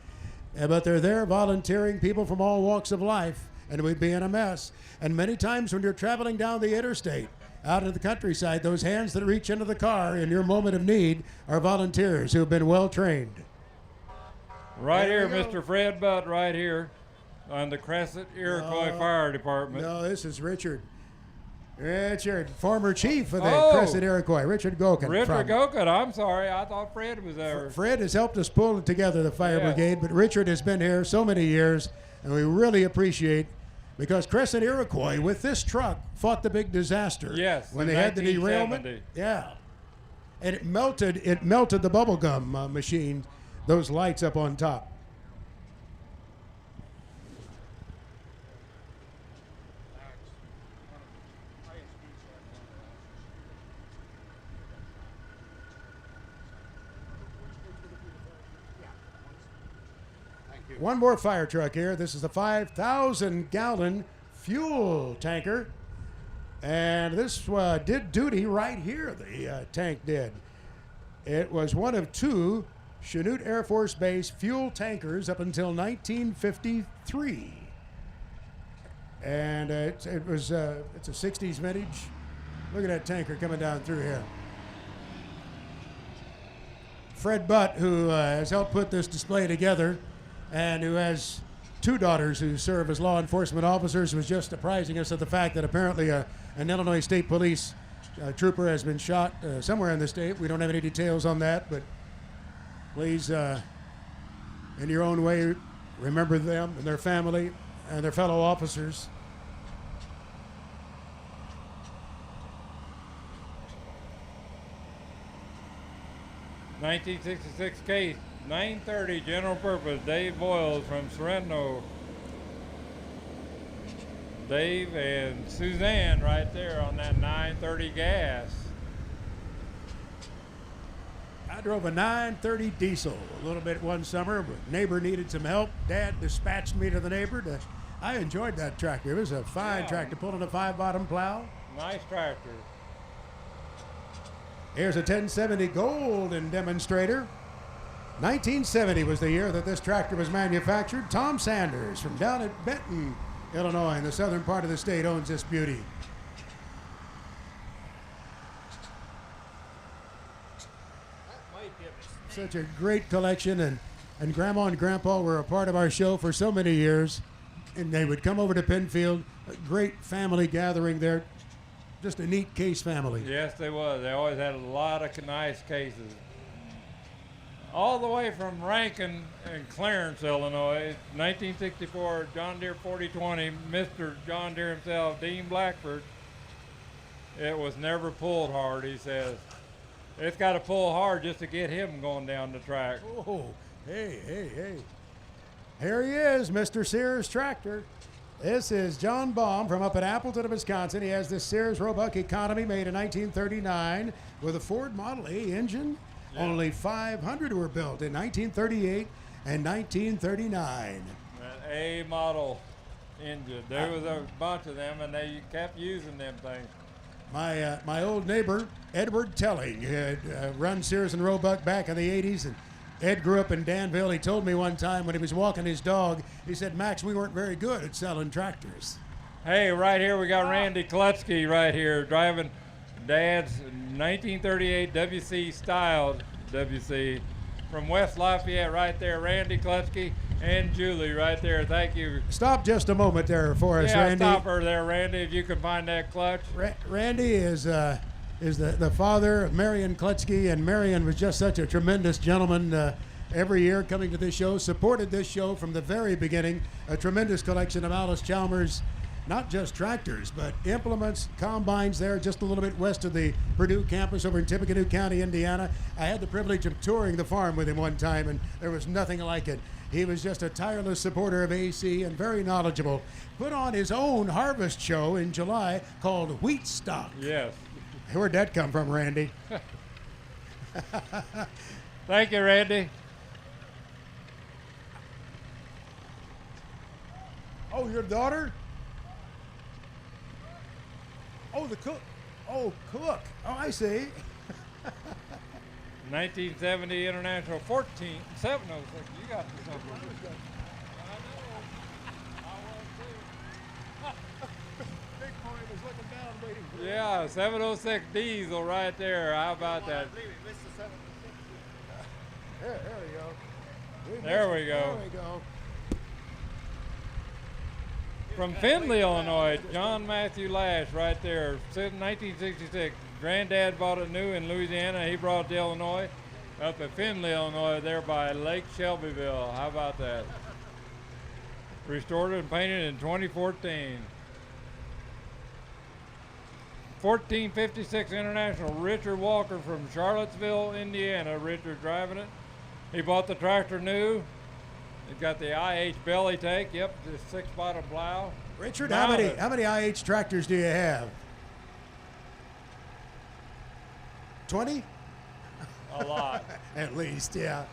but they're there volunteering, people from all walks of life, and we'd be in a mess. And many times when you're traveling down the interstate, out in the countryside, those hands that reach into the car in your moment of need are volunteers who have been well trained. Right here, Mr. Fred Butt, right here on the Crescent Iroquois Fire Department. No, this is Richard. Richard, former chief of the Crescent Iroquois, Richard Gokin. Richard Gokin, I'm sorry. I thought Fred was there. Fred has helped us pull together the fire brigade, but Richard has been here so many years, and we really appreciate, because Crescent Iroquois, with this truck, fought the big disaster. Yes, when they had the derailment. Yeah. And it melted the bubblegum machine, those lights up on top. One more fire truck here. This is a 5,000-gallon fuel tanker. And this did duty right here, the tank did. It was one of two Chanute Air Force Base fuel tankers up until 1953. And it's a 60s vintage Look at that tanker coming down through here. Fred Butt, who has helped put this display together and who has 2 daughters who serve as law enforcement officers, was just apprising us of the fact that apparently an Illinois State Police trooper has been shot somewhere in the state. We don't have any details on that, but please, in your own way, remember them and their family and their fellow officers. '66 case, 930 general purpose, Dave Boyles from Sorrento. Dave and Suzanne right there on that 930 gas. I drove a 930 diesel a little bit one summer, but neighbor needed some help. Dad dispatched me to the neighbor. I enjoyed that tractor. It was a fine tractor, pulling a 5-bottom plow. Nice tractor. Here's a 1070 Golden demonstrator. 1970 was the year that this tractor was manufactured. Tom Sanders from down at Benton, Illinois, in the southern part of the state, owns this beauty. Such a great collection, and Grandma and Grandpa were a part of our show for so many years, and they would come over to Penfield. A great family gathering there. Just a neat case family. Yes, they was. They always had a lot of nice cases. All the way from Rankin and Clarence, Illinois, 1964 John Deere 4020, Mr. John Deere himself, Dean Blackford. It was never pulled hard, he says. It's got to pull hard just to get him going down the track. Oh, hey. Here he is, Mr. Sears tractor. This is John Baum from up at Appleton, Wisconsin. He has this Sears Roebuck Economy made in 1939 with a Ford Model A engine. Yeah. Only 500 were built in 1938 and 1939. That A model engine. There was a bunch of them, and they kept using them things. My old neighbor, Edward Telling, had run Sears and Roebuck back in the 80s, and Ed grew up in Danville. He told me one time when he was walking his dog, he said, Max, we weren't very good at selling tractors. Hey, right here we got Randy Klutsky right here driving Dad's 1938 WC styled WC from West Lafayette right there. Randy Klutsky and Julie right there. Thank you. Stop just a moment there for us, Randy. Yeah, stop her there, Randy, if you can find that clutch. Randy is the father of Marion Klutsky, and Marion was just such a tremendous gentleman. Every year coming to this show, supported this show from the very beginning. A tremendous collection of Alice Chalmers, not just tractors, but implements, combines there just a little bit west of the Purdue campus over in Tippecanoe County, Indiana. I had the privilege of touring the farm with him one time, and there was nothing like it. He was just a tireless supporter of AC and very knowledgeable. Put on his own harvest show in July called Wheat Stock. Yes. Where'd that come from, Randy? Thank you, Randy. Oh, your daughter? Oh, the cook. Oh, cook. Oh, I see. 1970 International 706. You got this number. Yeah, 706 diesel right there. How about that? There we go. There we go. There we go. From Findlay, Illinois, John Matthew Lash right there, 1966. Granddad bought it new in Louisiana. He brought it to Illinois, up at Findlay, Illinois, there by Lake Shelbyville. How about that? Restored and painted in 2014. 1456 International, Richard Walker from Charlottesville, Indiana. Richard driving it. He bought the tractor new. It's got the IH belly take. Yep, the 6-bottom plow. Richard, how many IH tractors do you have? 20? A lot. At least, yeah.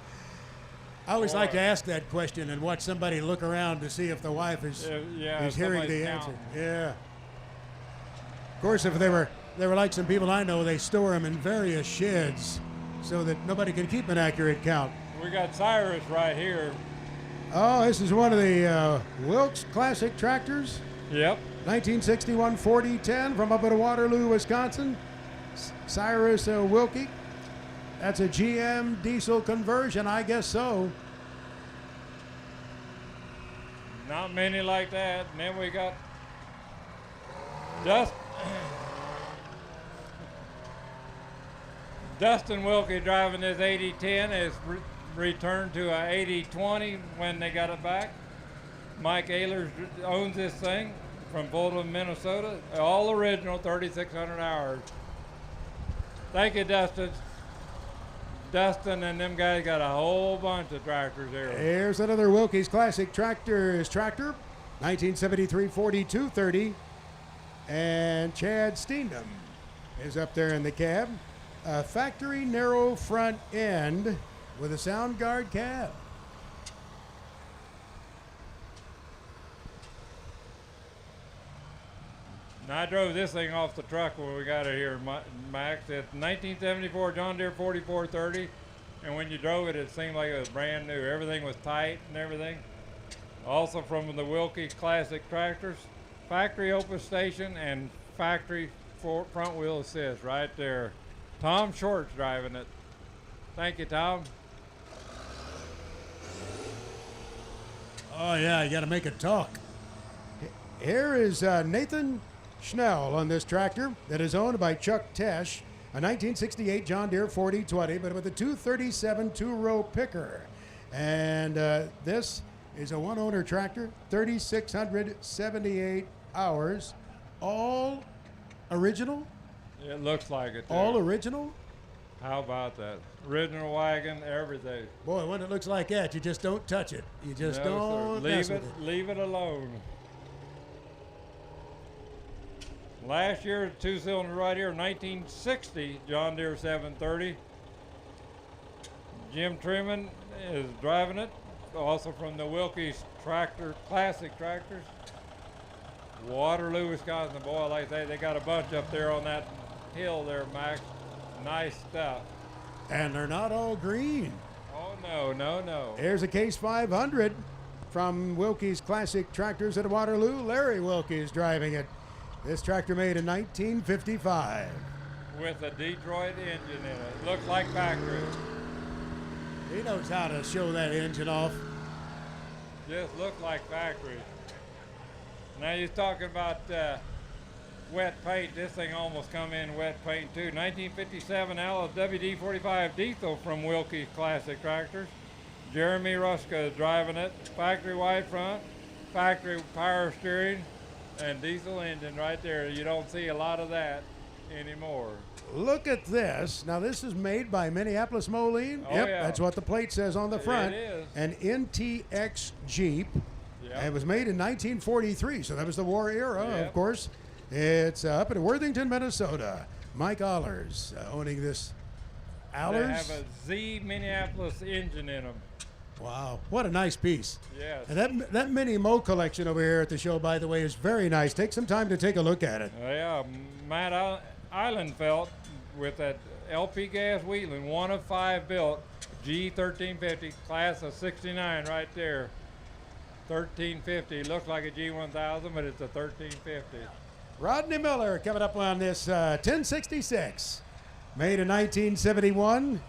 I always like to ask that question and watch somebody look around to see if the wife is hearing the answer. Yeah. Of course, if they were like some people I know, they store them in various sheds so that nobody can keep an accurate count. We got Cyrus right here. Oh, this is one of the Wilkes Classic tractors. Yep. 1961 4010 from up at Waterloo, Wisconsin. Cyrus Wilkie. That's a GM diesel conversion, I guess so. Not many like that. And then we got Dustin Wilkie driving this 8010 is returned to a 8020 when they got it back. Mike Ehlers owns this thing from Fulton, Minnesota. All original, 3,600 hours. Thank you, Dustin. Dustin and them guys got a whole bunch of tractors here. Here's another Wilkie's Classic Tractor, 1973 4230. And Chad Steendam is up there in the cab. A factory narrow front end with a sound guard cab. Now, I drove this thing off the truck when we got it here, Max. It's 1974 John Deere 4430, and when you drove it, it seemed like it was brand new. Everything was tight and everything. Also from the Wilkie Classic Tractors, factory open station and factory front wheel assist right there. Tom Short's driving it. Thank you, Tom. Oh, yeah, you got to make it talk. Here is Nathan Schnell on this tractor that is owned by Chuck Tesh, a 1968 John Deere 4020, but with a 237 two-row picker. And this is a one-owner tractor, 3,678 hours, all original? It looks like it. All original? How about that? Original wagon, everything. Boy, when it looks like that, you just don't touch it. You just don't mess with it. Leave it alone. Last year, two-cylinder right here, 1960 John Deere 730. Jim Trimman is driving it, also from the Wilkie's Classic Tractors. Waterloo, Wisconsin. Boy, like they got a bunch up there on that hill there, Max. Nice stuff. And they're not all green. Oh, no. Here's a Case 500 from Wilkie's Classic Tractors at Waterloo. Larry Wilkie is driving it. This tractor made in 1955. With a Detroit engine in it. Looks like factory. He knows how to show that engine off. Just look like factory. Now you're talking about wet paint. This thing almost come in wet paint too. 1957 Alice WD-45 diesel from Wilkie Classic Tractors. Jeremy Ruska is driving it. Factory wide front, factory power steering, and diesel engine right there. You don't see a lot of that anymore. Look at this. Now this is made by Minneapolis Moline. Oh, Yep, yeah. that's what the plate says on the front. It is. An NTX Jeep. Yep. It was made in 1943, so that was the war era, Yep. of course. It's up in Worthington, Minnesota. Mike Allers owning this. Allers? They have a Z Minneapolis engine in them. Wow, what a nice piece. Yes. And that mini Mo collection over here at the show, by the way, is very nice. Take some time to take a look at it. Yeah, Matt Islandfelt with that LP gas Wheatland, 1 of 5 built, G1350, class of 69 right there. 1350, looks like a G1000, but it's a 1350. Rodney Miller coming up on this 1066, made in 1971.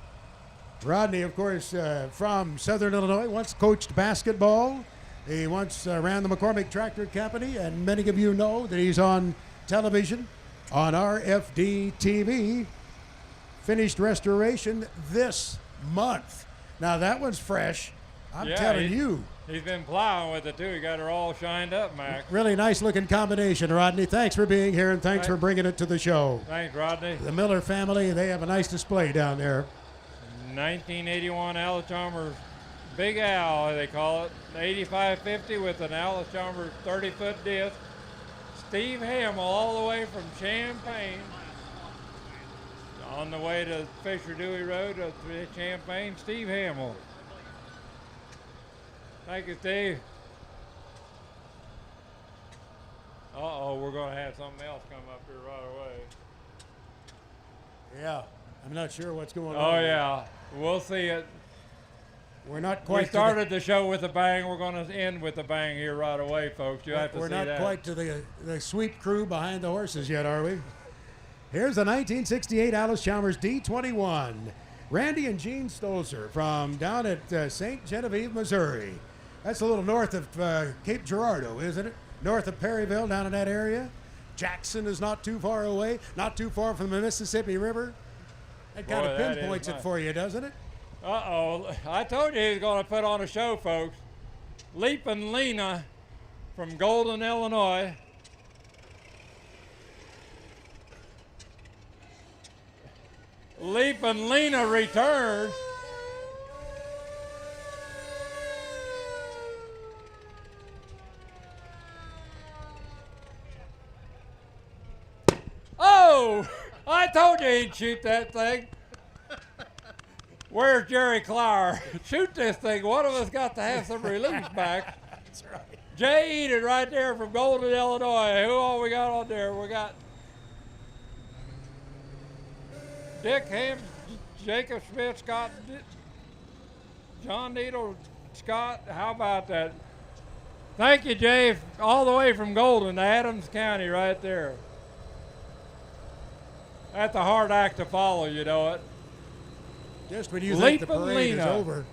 Rodney, of course, from Southern Illinois, once coached basketball. He once ran the McCormick Tractor Company, and many of you know that he's on television on RFD TV. Finished restoration this month. Now, that one's fresh. I'm telling you. He's been plowing with it, too. He got her all shined up, Max. Really nice-looking combination, Rodney. Thanks for being here, and thanks for bringing it to the show. Thanks, Rodney. The Miller family, they have a nice display down there. 1981 Alice Chalmers Big Al, they call it. 8550 with an Alice Chalmers 30-foot disc. Steve Hamill all the way from Champaign on the way to Fisher Dewey Road to Champaign. Steve Hamill. Thank you, Steve. Uh-oh, we're going to have something else come up here right away. Yeah, I'm not sure what's going on. Oh, yeah. We'll see it. We're not We quite. started the show with a bang. We're going to end with a bang here right away, folks. You have to We're see not that. quite to the sweep crew behind the horses yet, are we? Here's the 1968 Alice Chalmers D21. Randy and Gene Stolzer from down at St. Genevieve, Missouri. That's a little north of Cape Girardeau, isn't it? North of Perryville, down in that area. Jackson is not too far away, not too far from the Mississippi River. That kind of pinpoints it for you, doesn't it? Uh-oh. I told you he was going to put on a show, folks. Leapin' Lena from Golden, Illinois. Leapin' Lena returns. Oh! I told you he'd shoot that thing. Where's Jerry Clower? Shoot this thing. One of us got to have some release back. That's right. Jay Eden right there from Golden, Illinois. Who all we got on there? We got Dick Ham, Jacob Smith, Scott, John Needle, Scott. How about that? Thank you, Jay, all the way from Golden to Adams County right there. That's a hard act to follow, you know it. Just when you think the parade is Lena. over.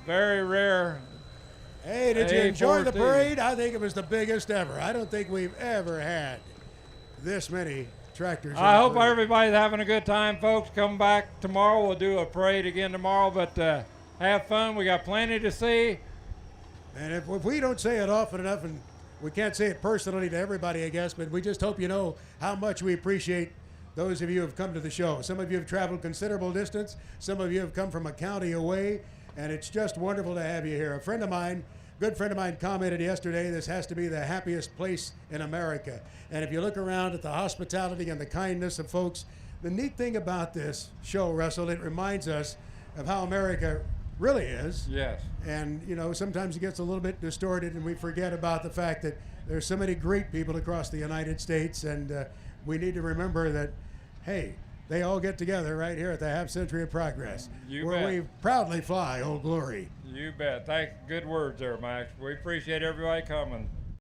Very rare. Hey, did you enjoy the A14. parade? I think it was the biggest ever. I don't think we've ever had this many tractors. I on hope parade. everybody's having a good time, folks. Come back tomorrow. We'll do a parade again tomorrow, but have fun. We got plenty to see. And if we don't say it often enough, and we can't say it personally to everybody, I guess, but we just hope you know how much we appreciate those of you who have come to the show. Some of you have traveled considerable distance. Some of you have come from a county away, and it's just wonderful to have you here. A friend of mine, good friend of mine, commented yesterday, this has to be the happiest place in America. And if you look around at the hospitality and the kindness of folks, the neat thing about this show, Russell, it reminds us of how America really is. Yes. And, you know, sometimes it gets a little bit distorted and we forget about the fact that there's so many great people across the United States, and we need to remember that, hey, they all get together right here at the Half Century of Progress, where bet. we proudly fly Old Glory. You bet. Good words there, Max. We appreciate everybody coming.